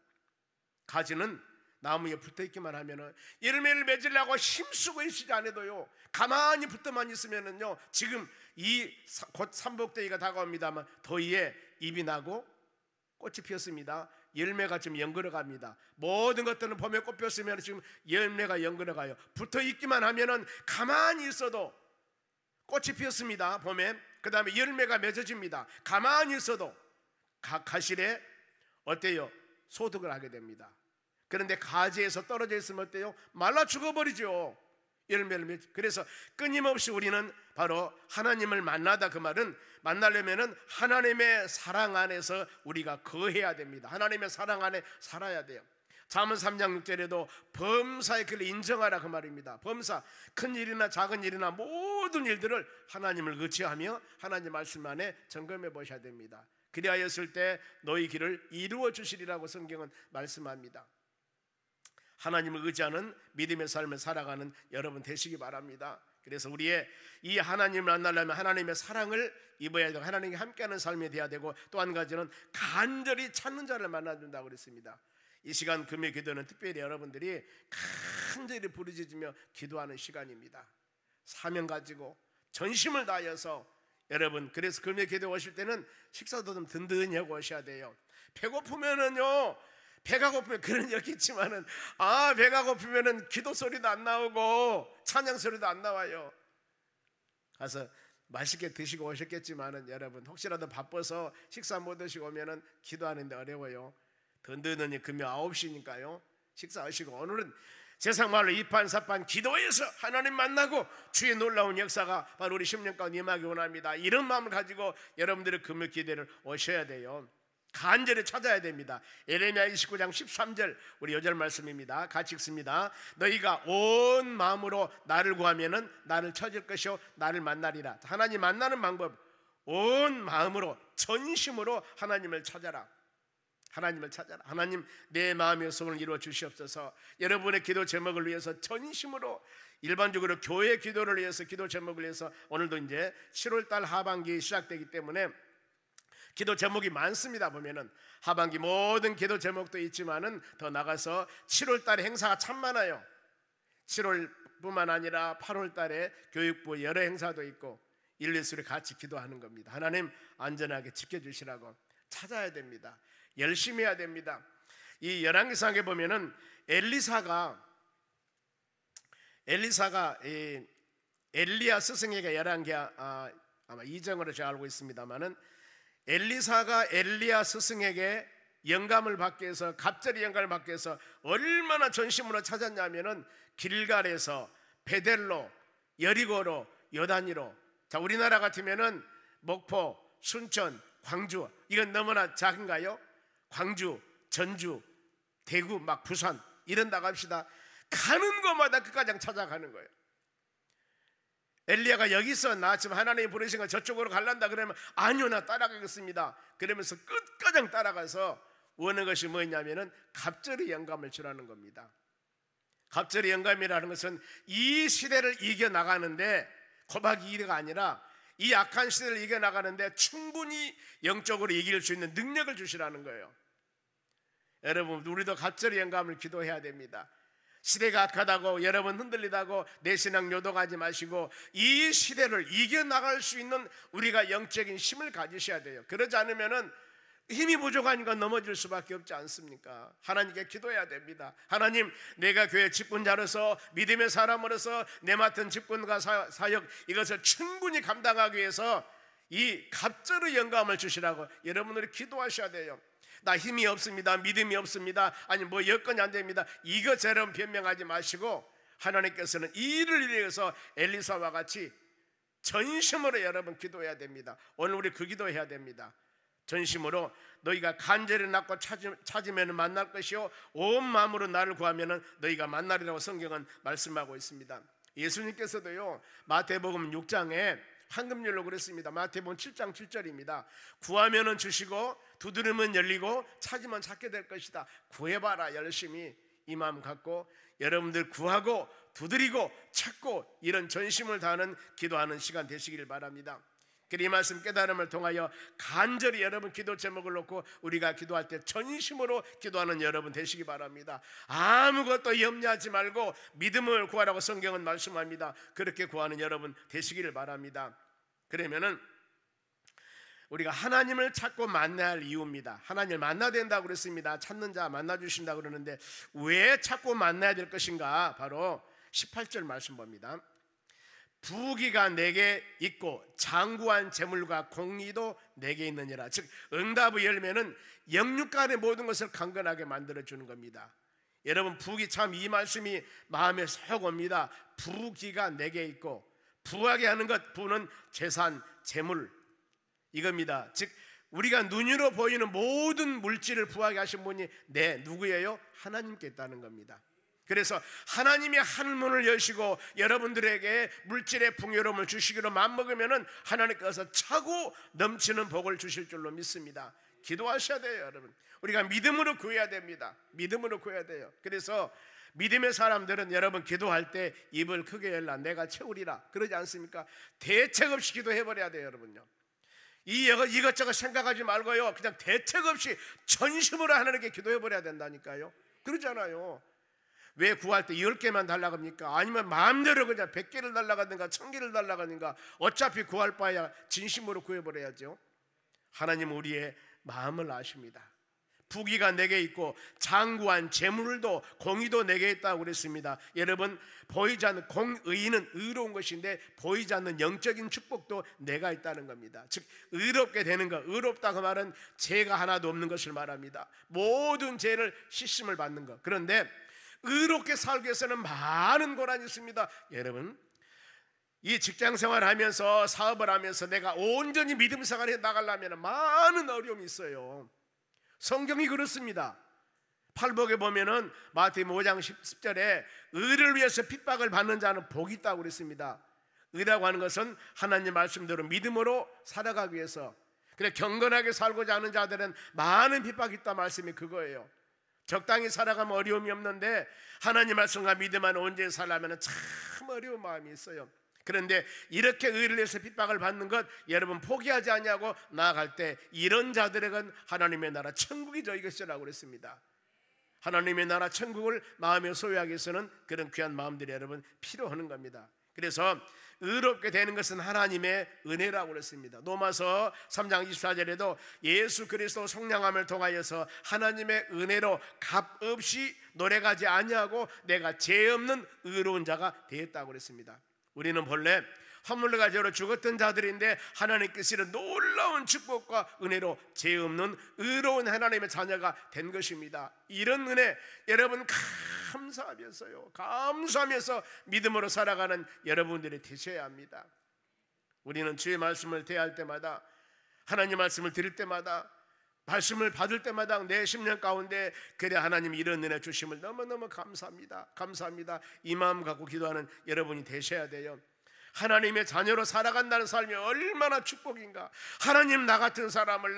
가지는 나무에 붙어 있기만 하면은 열매를 맺으려고 힘쓰고 있지 않아도요, 가만히 붙어만 있으면은요, 지금 이 곧 삼복더위가 다가옵니다만 더위에 잎이 나고 꽃이 피었습니다. 열매가 지금 연걸어갑니다. 모든 것들은 봄에 꽃 피었으면 지금 열매가 연걸어가요. 붙어 있기만 하면은 가만히 있어도 꽃이 피었습니다. 봄에. 그 다음에 열매가 맺어집니다. 가만히 있어도 가실에 어때요? 소득을 하게 됩니다. 그런데 가지에서 떨어져 있으면 어때요? 말라 죽어버리죠. 열매를 맺죠. 그래서 끊임없이 우리는 바로 하나님을 만나다, 그 말은 만나려면은 하나님의 사랑 안에서 우리가 거해야 됩니다. 하나님의 사랑 안에 살아야 돼요. 잠언 3장 6절에도 범사의 길을 인정하라, 그 말입니다. 범사, 큰 일이나 작은 일이나 모든 일들을 하나님을 의지하며 하나님 말씀 안에 점검해 보셔야 됩니다. 그리하였을 때 너희 길을 이루어 주시리라고 성경은 말씀합니다. 하나님을 의지하는 믿음의 삶을 살아가는 여러분 되시기 바랍니다. 그래서 우리의 이 하나님을 만나려면 하나님의 사랑을 입어야 되고, 하나님과 함께하는 삶이 되어야 되고, 또 한 가지는 간절히 찾는 자를 만나준다고 그랬습니다. 이 시간 금요 기도는 특별히 여러분들이 간절히 부르짖으며 기도하는 시간입니다. 사명 가지고 전심을 다하여서 여러분, 그래서 금요 기도 오실 때는 식사도 좀 든든히 하고 오셔야 돼요. 배고프면은요, 배가 고프면 그런 얘기 있지만은 배가 고프면은 기도 소리도 안 나오고 찬양 소리도 안 나와요. 가서 맛있게 드시고 오셨겠지만은 여러분 혹시라도 바빠서 식사 못 드시고 오면은 기도하는데 어려워요. 든든히 금요 9시니까요 식사하시고 오늘은 세상 말로 이판사판 기도해서 하나님 만나고 주의 놀라운 역사가 바로 우리 10년 가운데 임하기 원합니다. 이런 마음을 가지고 여러분들의 금요 기대를 오셔야 돼요. 간절히 찾아야 됩니다. 에레미야 29장 13절 우리 요절 말씀입니다. 같이 읽습니다. 너희가 온 마음으로 나를 구하면은 나를 찾을 것이요 나를 만나리라. 하나님 만나는 방법, 온 마음으로 전심으로 하나님을 찾아라. 하나님을 찾아라. 하나님 내 마음의 소원을 이루어 주시옵소서. 여러분의 기도 제목을 위해서 전심으로, 일반적으로 교회 기도를 위해서, 기도 제목을 위해서 오늘도 이제 7월달 하반기 시작되기 때문에 기도 제목이 많습니다. 보면은 하반기 모든 기도 제목도 있지만은 더 나가서 7월달에 행사가 참 많아요. 7월뿐만 아니라 8월달에 교육부 여러 행사도 있고 일일수를 같이 기도하는 겁니다. 하나님 안전하게 지켜주시라고 찾아야 됩니다. 열심히 해야 됩니다. 이 열왕기상에 보면은 엘리사가 엘리야 스승에게 열왕기야 아마 이정으로 제가 알고 있습니다만은 엘리사가 엘리야 스승에게 영감을 받기 위해서, 갑자기 영감을 받기 위해서 얼마나 전심으로 찾았냐면은 길갈에서 베델로, 여리고로, 요단위로. 자, 우리나라 같으면은 목포, 순천, 광주, 이건 너무나 작은가요? 광주, 전주, 대구, 막 부산 이런다고 합시다. 가는 곳마다 끝까지 찾아가는 거예요. 엘리야가 여기서 나 지금 하나님이 부르신 거 저쪽으로 갈란다 그러면 아니요 나 따라가겠습니다. 그러면서 끝까지 따라가서 원하는 것이 뭐냐면은 갑절의 영감을 주라는 겁니다. 갑절의 영감이라는 것은 이 시대를 이겨나가는데, 고박이 이래가 아니라 이 악한 시대를 이겨나가는데 충분히 영적으로 이길 수 있는 능력을 주시라는 거예요. 여러분 우리도 갑절의 영감을 기도해야 됩니다. 시대가 악하다고 여러분 흔들리다고 내 신앙 요동하지 마시고 이 시대를 이겨나갈 수 있는 우리가 영적인 힘을 가지셔야 돼요. 그러지 않으면은 힘이 부족하니까 넘어질 수밖에 없지 않습니까? 하나님께 기도해야 됩니다. 하나님, 내가 교회 직분자로서, 믿음의 사람으로서 내 맡은 직분과 사역 이것을 충분히 감당하기 위해서 이 갑절의 영감을 주시라고 여러분들이 기도하셔야 돼요. 나 힘이 없습니다, 믿음이 없습니다, 아니 뭐 여건이 안 됩니다, 이것처럼 변명하지 마시고 하나님께서는 이 일을 위해서 엘리사와 같이 전심으로 여러분 기도해야 됩니다. 오늘 우리 그 기도해야 됩니다. 전심으로 너희가 간절히 낳고 찾으면 만날 것이요 온 마음으로 나를 구하면 너희가 만나리라고 성경은 말씀하고 있습니다. 예수님께서도요 마태복음 6장에 황금률로 그랬습니다. 마태복음 7장 7절입니다. 구하면 주시고 두드리면 열리고 찾으면 찾게 될 것이다. 구해봐라. 열심히 이 마음 갖고 여러분들 구하고 두드리고 찾고 이런 전심을 다하는 기도하는 시간 되시길 바랍니다. 이 말씀 깨달음을 통하여 간절히 여러분 기도 제목을 놓고 우리가 기도할 때 전심으로 기도하는 여러분 되시기 바랍니다. 아무것도 염려하지 말고 믿음을 구하라고 성경은 말씀합니다. 그렇게 구하는 여러분 되시기를 바랍니다. 그러면은 우리가 하나님을 찾고 만나야 할 이유입니다. 하나님을 만나야 된다고 그랬습니다. 찾는 자 만나주신다고 그러는데 왜 찾고 만나야 될 것인가? 바로 18절 말씀 봅니다. 부귀가 내게 있고 장구한 재물과 공의도 내게 있느니라. 즉 응답의 열매는 영육간의 모든 것을 강건하게 만들어주는 겁니다. 여러분 부귀, 참 이 말씀이 마음에 쏙 옵니다. 부귀가 내게 있고, 부하게 하는 것, 부는 재산, 재물 이겁니다. 즉 우리가 눈으로 보이는 모든 물질을 부하게 하신 분이 누구예요? 하나님께 있다는 겁니다. 그래서 하나님이 하늘문을 여시고 여러분들에게 물질의 풍요로움을 주시기로 맘먹으면 하나님께서 차고 넘치는 복을 주실 줄로 믿습니다. 기도하셔야 돼요. 여러분 우리가 믿음으로 구해야 됩니다. 믿음으로 구해야 돼요. 그래서 믿음의 사람들은 여러분 기도할 때 입을 크게 열라 내가 채우리라 그러지 않습니까? 대책 없이 기도해버려야 돼요. 여러분요 이것저것 생각하지 말고요 그냥 대책 없이 전심으로 하나님께 기도해버려야 된다니까요. 그러잖아요. 왜 구할 때 10개만 달라고 합니까? 아니면 마음대로 그냥 100개를 달라고 하든가 1000개를 달라고 하든가 어차피 구할 바야 진심으로 구해버려야죠. 하나님 우리의 마음을 아십니다. 부귀가 내게 있고 장구한 재물도 공의도 내게 있다고 그랬습니다. 여러분, 보이지 않는 공의는 의로운 것인데 보이지 않는 영적인 축복도 내가 있다는 겁니다. 즉 의롭게 되는 것, 의롭다 그 말은 죄가 하나도 없는 것을 말합니다. 모든 죄를 씻음을 받는 것. 그런데 의롭게 살기 위해서는 많은 고난이 있습니다. 여러분, 이 직장생활 하면서 사업을 하면서 내가 온전히 믿음 생활에 나가려면 많은 어려움이 있어요. 성경이 그렇습니다. 팔복에 보면은 마태복음 5장 10절에 의를 위해서 핍박을 받는 자는 복이 있다고 그랬습니다. 의라고 하는 것은 하나님 말씀대로 믿음으로 살아가기 위해서, 그래 경건하게 살고자 하는 자들은 많은 핍박이 있다 말씀이 그거예요. 적당히 살아가면 어려움이 없는데 하나님 말씀과 믿음만 온전히 살려면 참 어려운 마음이 있어요. 그런데 이렇게 의를 위해서 핍박을 받는 것 여러분 포기하지 않냐고 나아갈 때 이런 자들에겐 하나님의 나라 천국이 저희 것이라고 그랬습니다. 하나님의 나라 천국을 마음에 소유하기 위해서는 그런 귀한 마음들이 여러분 필요하는 겁니다. 그래서 의롭게 되는 것은 하나님의 은혜라고 그랬습니다. 로마서 3장 24절에도 예수 그리스도 성령함을 통하여서 하나님의 은혜로 값없이 노래가지 아니하고 내가 죄 없는 의로운 자가 되었다고 그랬습니다. 우리는 본래 화물과 죄로 죽었던 자들인데 하나님께서 이런 놀라운 축복과 은혜로 죄 없는 의로운 하나님의 자녀가 된 것입니다. 이런 은혜 여러분 감사하면서 믿음으로 살아가는 여러분들이 되셔야 합니다. 우리는 주의 말씀을 대할 때마다, 하나님 말씀을 드릴 때마다, 말씀을 받을 때마다 내 심령 가운데 그래 하나님 이런 은혜 주심을 너무너무 감사합니다. 이 마음 갖고 기도하는 여러분이 되셔야 돼요. 하나님의 자녀로 살아간다는 삶이 얼마나 축복인가. 하나님 나 같은 사람을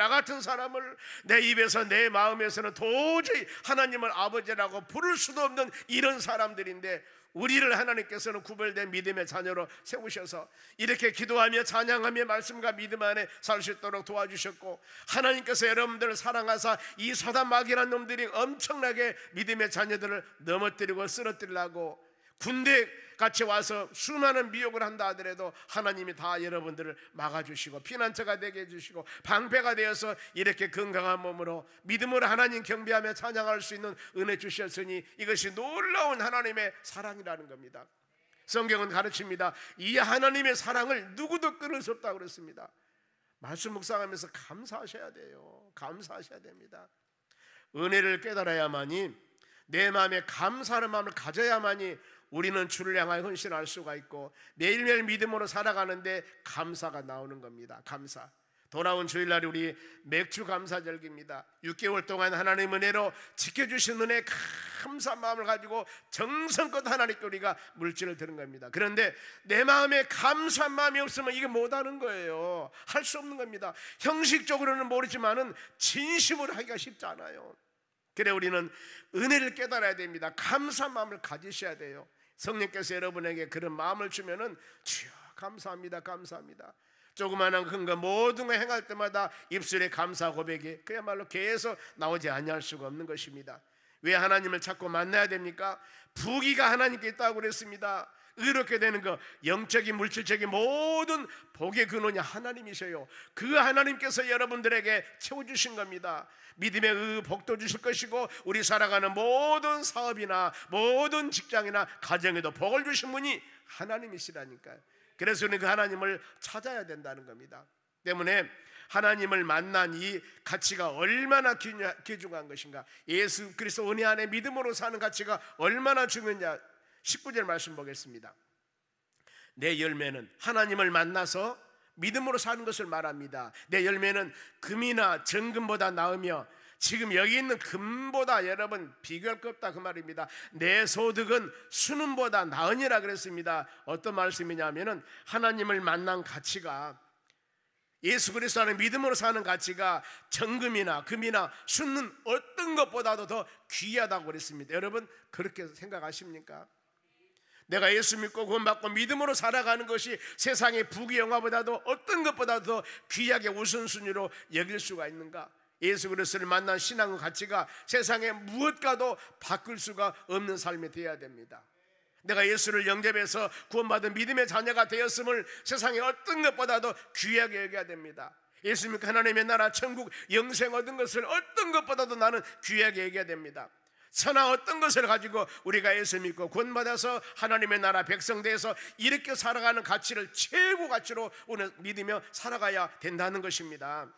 내 입에서 내 마음에서는 도저히 하나님을 아버지라고 부를 수도 없는 이런 사람들인데 우리를 하나님께서는 구별된 믿음의 자녀로 세우셔서 이렇게 기도하며 찬양하며 말씀과 믿음 안에 살 수 있도록 도와주셨고, 하나님께서 여러분들을 사랑하사 이 사단 마귀란 놈들이 엄청나게 믿음의 자녀들을 넘어뜨리고 쓰러뜨리려고 군대 같이 와서 수많은 미혹을 한다 하더라도 하나님이 다 여러분들을 막아주시고 피난처가 되게 해주시고 방패가 되어서 이렇게 건강한 몸으로 믿음으로 하나님 경배하며 찬양할 수 있는 은혜 주셨으니 이것이 놀라운 하나님의 사랑이라는 겁니다. 성경은 가르칩니다. 이 하나님의 사랑을 누구도 끊을 수 없다고 그랬습니다. 말씀 묵상하면서 감사하셔야 돼요. 감사하셔야 됩니다. 은혜를 깨달아야만이, 내 마음에 감사하는 마음을 가져야만이 우리는 주를 향하여 헌신할 수가 있고 매일매일 믿음으로 살아가는데 감사가 나오는 겁니다. 감사. 돌아온 주일날이 우리 맥주 감사절기입니다. 6개월 동안 하나님 은혜로 지켜주신 은혜 감사한 마음을 가지고 정성껏 하나님께 우리가 물질을 드는 겁니다. 그런데 내 마음에 감사한 마음이 없으면 이게 못하는 거예요. 할 수 없는 겁니다. 형식적으로는 모르지만은 진심으로 하기가 쉽지 않아요. 그래 우리는 은혜를 깨달아야 됩니다. 감사한 마음을 가지셔야 돼요. 성령께서 여러분에게 그런 마음을 주면은 주여 감사합니다. 조그마한 큰 거 모든 거 행할 때마다 입술에 감사 고백이 그야말로 계속 나오지 아니할 수가 없는 것입니다. 왜 하나님을 자꾸 만나야 됩니까? 부귀가 하나님께 있다고 그랬습니다. 의롭게 되는 것, 영적인 물질적인 모든 복의 근원이 하나님이셔요. 그 하나님께서 여러분들에게 채워주신 겁니다. 믿음의 의 복도 주실 것이고 우리 살아가는 모든 사업이나 모든 직장이나 가정에도 복을 주신 분이 하나님이시라니까요. 그래서 우리는 그 하나님을 찾아야 된다는 겁니다. 때문에 하나님을 만난 이 가치가 얼마나 귀중한 것인가, 예수 그리스도 은혜 안에 믿음으로 사는 가치가 얼마나 중요한지 19절 말씀 보겠습니다. 내 열매는 하나님을 만나서 믿음으로 사는 것을 말합니다. 내 열매는 금이나 정금보다 나으며 지금 여기 있는 금보다 여러분 비교할 것 없다 그 말입니다. 내 소득은 수능보다 나으니라 그랬습니다. 어떤 말씀이냐면은 하나님을 만난 가치가, 예수 그리스도 안에 믿음으로 사는 가치가 정금이나 금이나 수는 어떤 것보다도 더 귀하다고 그랬습니다. 여러분 그렇게 생각하십니까? 내가 예수 믿고 구원받고 믿음으로 살아가는 것이 세상의 부귀 영화보다도 어떤 것보다도 더 귀하게 우선순위로 여길 수가 있는가? 예수 그리스도를 만난 신앙의 가치가 세상의 무엇과도 바꿀 수가 없는 삶이 되어야 됩니다. 내가 예수를 영접해서 구원받은 믿음의 자녀가 되었음을 세상의 어떤 것보다도 귀하게 여겨야 됩니다. 예수 믿고 하나님의 나라 천국 영생 얻은 것을 어떤 것보다도 나는 귀하게 여겨야 됩니다. 선한 어떤 것을 가지고 우리가 예수 믿고 구원받아서 하나님의 나라 백성 되어서 이렇게 살아가는 가치를 최고 가치로 오늘 믿으며 살아가야 된다는 것입니다.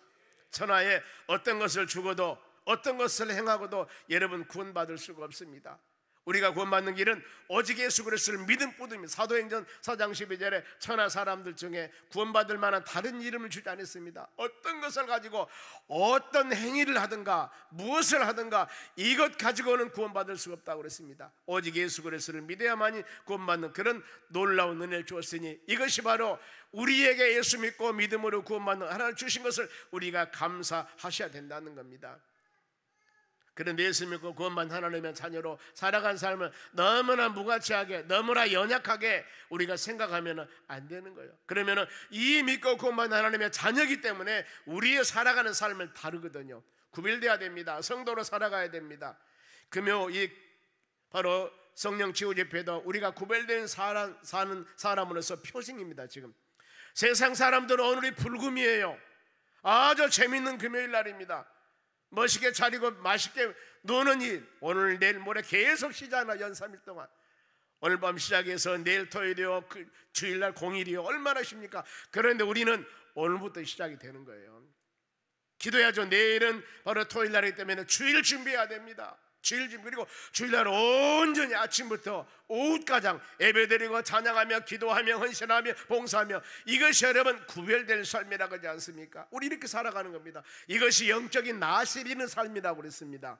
천하에 어떤 것을 주고도 어떤 것을 행하고도 여러분 구원받을 수가 없습니다. 우리가 구원받는 길은 오직 예수 그리스도를 믿음 뿐입니다. 사도행전 4장 12절에 천하 사람들 중에 구원받을 만한 다른 이름을 주지 않았습니다. 어떤 것을 가지고 어떤 행위를 하든가 무엇을 하든가 이것 가지고는 구원받을 수 없다고 그랬습니다. 오직 예수 그리스도를 믿어야만이 구원받는 그런 놀라운 은혜를 주었으니 이것이 바로 우리에게 예수 믿고 믿음으로 구원받는 하나님 주신 것을 우리가 감사하셔야 된다는 겁니다. 그런데 예수 믿고 구원받은 하나님의 자녀로 살아간 삶을 너무나 무가치하게 너무나 연약하게 우리가 생각하면 안 되는 거예요. 그러면 이 믿고 구원받은 하나님의 자녀이기 때문에 우리의 살아가는 삶을 다르거든요. 구별돼야 됩니다. 성도로 살아가야 됩니다. 금요 이 바로 성령 치유 집회도 우리가 구별된 사는 사람으로서 표징입니다. 지금 세상 사람들은 오늘이 불금이에요. 아주 재밌는 금요일 날입니다. 멋있게 차리고 맛있게 노는 일, 오늘 내일 모레 계속 쉬잖아. 연 3일 동안 오늘 밤 시작해서 내일 토요일이요 주일날 공일이요 얼마나 쉽니까? 그런데 우리는 오늘부터 시작이 되는 거예요. 기도해야죠. 내일은 바로 토요일날이기 때문에 주일 준비해야 됩니다. 주일 준비, 그리고 주일날 온전히 아침부터 오후까지 예배드리고 찬양하며 기도하며 헌신하며 봉사하며 이것이 여러분 구별될 삶이라고 하지 않습니까? 우리 이렇게 살아가는 겁니다. 이것이 영적인 나시리는 삶이라고 그랬습니다.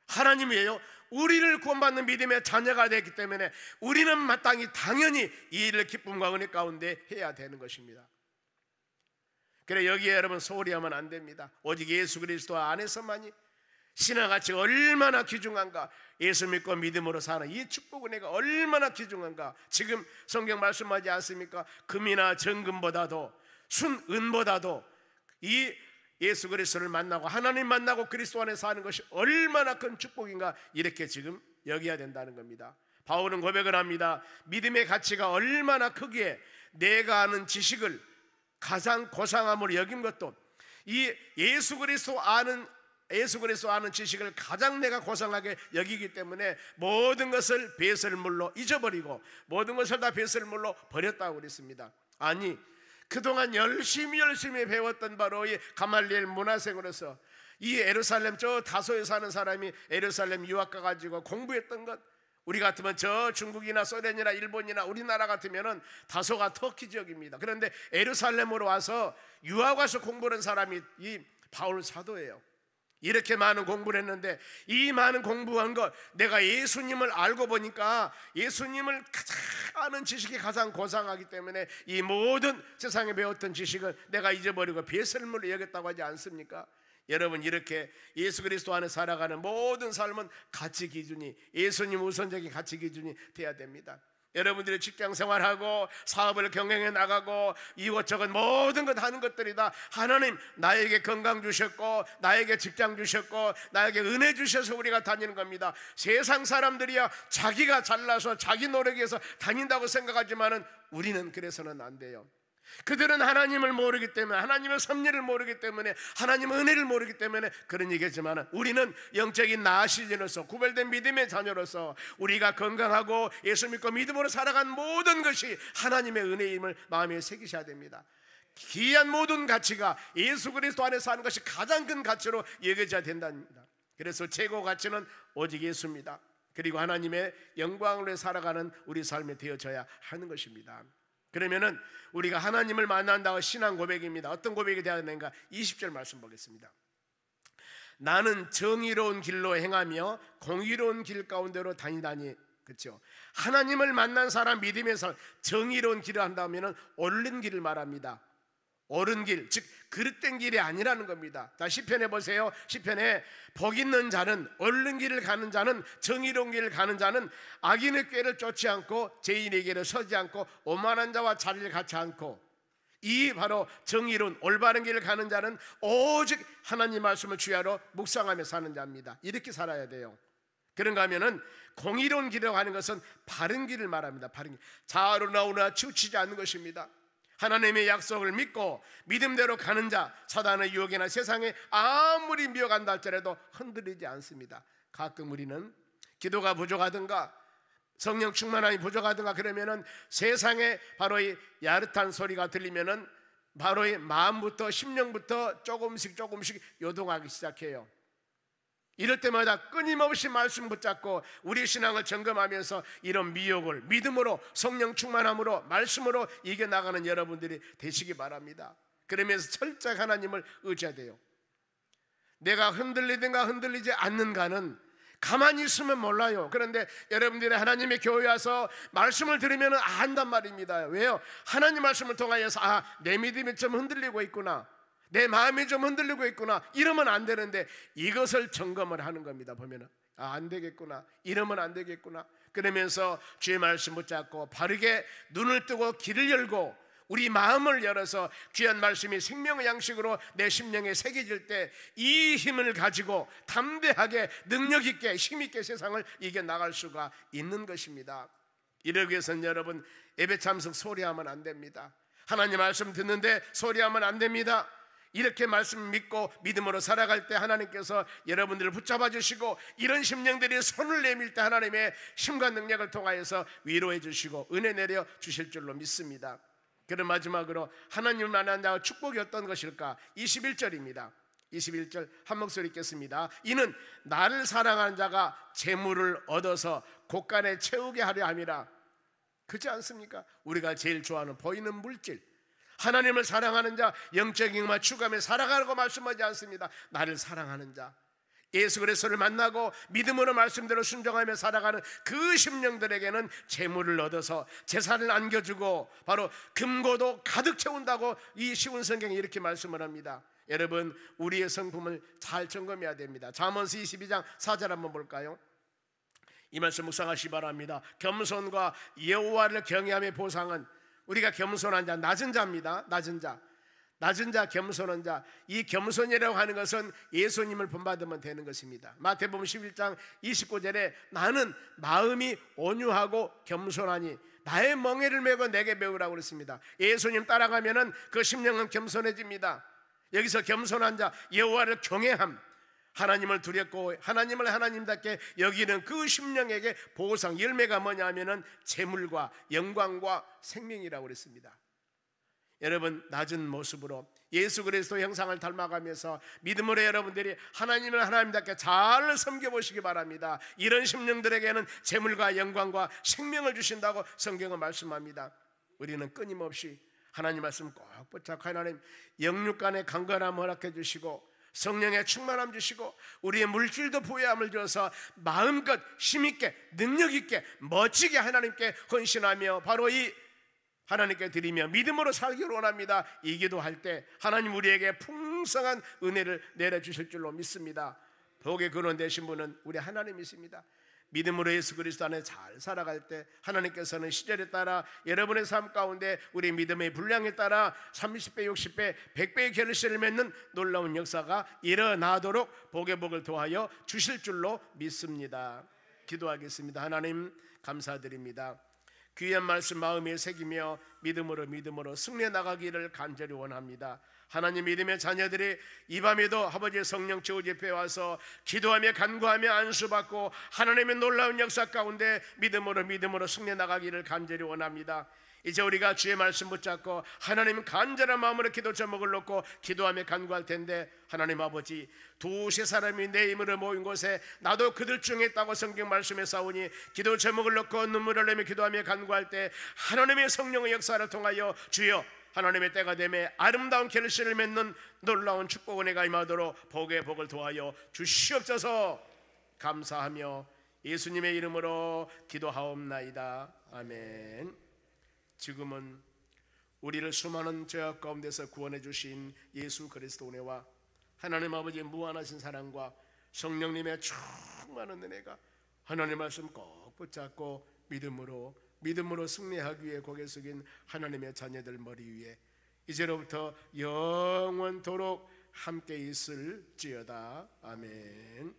하나님이에요. 우리를 구원받는 믿음의 자녀가 되기 때문에 우리는 마땅히 당연히 이 일을 기쁨과 은혜 가운데 해야 되는 것입니다. 그래 여기에 여러분 소홀히 하면 안 됩니다. 오직 예수 그리스도 안에서만이 신앙 가치가 얼마나 귀중한가, 예수 믿고 믿음으로 사는 이 축복 은혜가 얼마나 귀중한가. 지금 성경 말씀하지 않습니까? 금이나 정금보다도 순은보다도 이 예수 그리스도를 만나고 하나님 만나고 그리스도 안에 사는 것이 얼마나 큰 축복인가, 이렇게 지금 여겨야 된다는 겁니다. 바울은 고백을 합니다. 믿음의 가치가 얼마나 크기에 내가 아는 지식을 가장 고상함으로 여긴 것도 이 예수 그리스도 아는 지식을 가장 내가 고상하게 여기기 때문에 모든 것을 배설물로 잊어버리고 모든 것을 다 배설물로 버렸다고 그랬습니다. 아니 그동안 열심히 배웠던 바로 이 가말리엘 문화생으로서 이 예루살렘 저 다소에 사는 사람이 예루살렘 유학 가가지고 공부했던 것, 우리 같으면 저 중국이나 소련이나 일본이나 우리나라 같으면은 다소가 터키 지역입니다. 그런데 예루살렘으로 와서 유학 와서 공부한 사람이 이 바울 사도예요. 이렇게 많은 공부를 했는데 이 많은 공부한 것, 내가 예수님을 알고 보니까 예수님을 가장 아는 지식이 가장 고상하기 때문에 이 모든 세상에 배웠던 지식은 내가 잊어버리고 배설물로 여겼다고 하지 않습니까? 여러분 이렇게 예수 그리스도 안에 살아가는 모든 삶은 가치 기준이 예수님 우선적인 가치 기준이 돼야 됩니다. 여러분들이 직장 생활하고 사업을 경영해 나가고 이것저것 모든 것 하는 것들이 다 하나님 나에게 건강 주셨고 나에게 직장 주셨고 나에게 은혜 주셔서 우리가 다니는 겁니다. 세상 사람들이야 자기가 잘나서 자기 노력에서 다닌다고 생각하지만은 우리는 그래서는 안 돼요. 그들은 하나님을 모르기 때문에, 하나님의 섭리를 모르기 때문에, 하나님의 은혜를 모르기 때문에 그런 얘기지만 우리는 영적인 나시인으로서 구별된 믿음의 자녀로서 우리가 건강하고 예수 믿고 믿음으로 살아간 모든 것이 하나님의 은혜임을 마음에 새기셔야 됩니다. 귀한 모든 가치가 예수 그리스도 안에 사는 것이 가장 큰 가치로 여겨져야 된답니다. 그래서 최고 가치는 오직 예수입니다. 그리고 하나님의 영광으로 살아가는 우리 삶이 되어져야 하는 것입니다. 그러면은 우리가 하나님을 만난다고 신앙 고백입니다. 어떤 고백이 되어야 되는가? 20절 말씀 보겠습니다. 나는 정의로운 길로 행하며 공의로운 길 가운데로 다니다니. 그렇죠? 하나님을 만난 사람 믿음에서 정의로운 길을 한다면 옳은 길을 말합니다. 옳은 길, 즉 그릇된 길이 아니라는 겁니다. 자, 시편에 보세요. 시편에 복 있는 자는, 옳은 길을 가는 자는, 정의로운 길을 가는 자는 악인의 꾀를 쫓지 않고 죄인의 길을 서지 않고 오만한 자와 자리를 갖지 않고, 이 바로 정의로운 올바른 길을 가는 자는 오직 하나님 말씀을 주야로 묵상하며 사는 자입니다. 이렇게 살아야 돼요. 그런가 하면은 공의로운 길이라고 하는 것은 바른 길을 말합니다. 바른 길, 자아로 나오나 치우치지 않는 것입니다. 하나님의 약속을 믿고 믿음대로 가는 자, 사단의 유혹이나 세상에 아무리 미워간다 할지라도 흔들리지 않습니다. 가끔 우리는 기도가 부족하든가 성령 충만함이 부족하든가 그러면은 세상에 바로 이 야릇한 소리가 들리면은 바로 이 마음부터 심령부터 조금씩 요동하기 시작해요. 이럴 때마다 끊임없이 말씀 붙잡고 우리 신앙을 점검하면서 이런 미혹을 믿음으로 성령 충만함으로 말씀으로 이겨나가는 여러분들이 되시기 바랍니다. 그러면서 철저히 하나님을 의지해야 돼요. 내가 흔들리든가 흔들리지 않는가는 가만히 있으면 몰라요. 그런데 여러분들이 하나님의 교회에 와서 말씀을 들으면 안단 말입니다. 왜요? 하나님 말씀을 통하여서 내 믿음이 좀 흔들리고 있구나, 내 마음이 좀 흔들리고 있구나, 이러면 안 되는데 이것을 점검을 하는 겁니다. 보면 안 되겠구나, 이러면 안 되겠구나. 그러면서 주의 말씀 붙잡고 바르게 눈을 뜨고 귀를 열고 우리 마음을 열어서 귀한 말씀이 생명의 양식으로 내 심령에 새겨질 때 이 힘을 가지고 담대하게 능력 있게 힘 있게 세상을 이겨나갈 수가 있는 것입니다. 이러기 위해서는 여러분 예배 참석 소리하면 안 됩니다. 하나님 말씀 듣는데 소리하면 안 됩니다. 이렇게 말씀 믿고 믿음으로 살아갈 때 하나님께서 여러분들을 붙잡아 주시고 이런 심령들이 손을 내밀 때 하나님의 힘과 능력을 통하여서 위로해 주시고 은혜 내려 주실 줄로 믿습니다. 그럼 마지막으로 하나님을 만난 자와 축복이 어떤 것일까? 21절입니다 21절 한 목소리 읽겠습니다. 이는 나를 사랑하는 자가 재물을 얻어서 곳간에 채우게 하려 함이라. 그렇지 않습니까? 우리가 제일 좋아하는 보이는 물질, 하나님을 사랑하는 자, 영적인 것만 추구하며 살아가라고 말씀하지 않습니다. 나를 사랑하는 자, 예수 그리스도를 만나고 믿음으로 말씀대로 순종하며 살아가는 그 심령들에게는 재물을 얻어서 재산을 안겨주고 바로 금고도 가득 채운다고 이 쉬운 성경에 이렇게 말씀을 합니다. 여러분 우리의 성품을 잘 점검해야 됩니다. 잠언서 22장 4절 한번 볼까요? 이 말씀 묵상하시기 바랍니다. 겸손과 여호와를 경외함의 보상은, 우리가 겸손한 자, 낮은 자입니다. 낮은 자, 겸손한 자. 이 겸손이라고 하는 것은 예수님을 본받으면 되는 것입니다. 마태복음 11장 29절에 나는 마음이 온유하고 겸손하니 나의 멍에를 메고 내게 배우라고 그랬습니다. 예수님 따라가면은 그 심령은 겸손해집니다. 여기서 겸손한 자, 여호와를 경외함, 하나님을 두렵고 하나님을 하나님답게 여기는 그 심령에게 보상, 열매가 뭐냐 하면은 재물과 영광과 생명이라고 그랬습니다. 여러분 낮은 모습으로 예수 그리스도 형상을 닮아가면서 믿음으로 여러분들이 하나님을 하나님답게 잘 섬겨보시기 바랍니다. 이런 심령들에게는 재물과 영광과 생명을 주신다고 성경은 말씀합니다. 우리는 끊임없이 하나님 말씀 꼭 붙잡고 하나님 영육간의 강건함 허락해 주시고 성령의 충만함 주시고 우리의 물질도 부여함을 주어서 마음껏 힘있게 능력있게 멋지게 하나님께 헌신하며 바로 이 하나님께 드리며 믿음으로 살기를 원합니다. 이 기도할 때 하나님 우리에게 풍성한 은혜를 내려주실 줄로 믿습니다. 복의 근원 되신 분은 우리 하나님이십니다. 믿음으로 예수 그리스도 안에 잘 살아갈 때 하나님께서는 시절에 따라 여러분의 삶 가운데 우리 믿음의 분량에 따라 30배, 60배, 100배의 결실을 맺는 놀라운 역사가 일어나도록 복의 복을 더하여 주실 줄로 믿습니다. 기도하겠습니다. 하나님 감사드립니다. 귀한 말씀 마음에 새기며 믿음으로 승리해 나가기를 간절히 원합니다. 하나님 믿음의 자녀들이 이 밤에도 아버지의 성령 최후 집회에 와서 기도하며 간구하며 안수받고 하나님의 놀라운 역사 가운데 믿음으로 승리해 나가기를 간절히 원합니다. 이제 우리가 주의 말씀 붙잡고 하나님 간절한 마음으로 기도 제목을 놓고 기도하며 간구할 텐데 하나님 아버지 두세 사람이 내 이름으로 모인 곳에 나도 그들 중에 있다고 성경 말씀에 싸우니 기도 제목을 놓고 눈물을 흘리며 기도하며 간구할 때 하나님의 성령의 역사를 통하여 주여 하나님의 때가 되매 아름다운 결실을 맺는 놀라운 축복 은혜가 임하도록 복의 복을 도하여 주시옵소서. 감사하며 예수님의 이름으로 기도하옵나이다. 아멘. 지금은 우리를 수많은 죄악 가운데서 구원해 주신 예수 그리스도 은혜와 하나님 아버지의 무한하신 사랑과 성령님의 충만한 은혜가 하나님 말씀 꼭 붙잡고 믿음으로 승리하기 위해 고개 숙인 하나님의 자녀들 머리 위에 이제로부터 영원토록 함께 있을지어다. 아멘.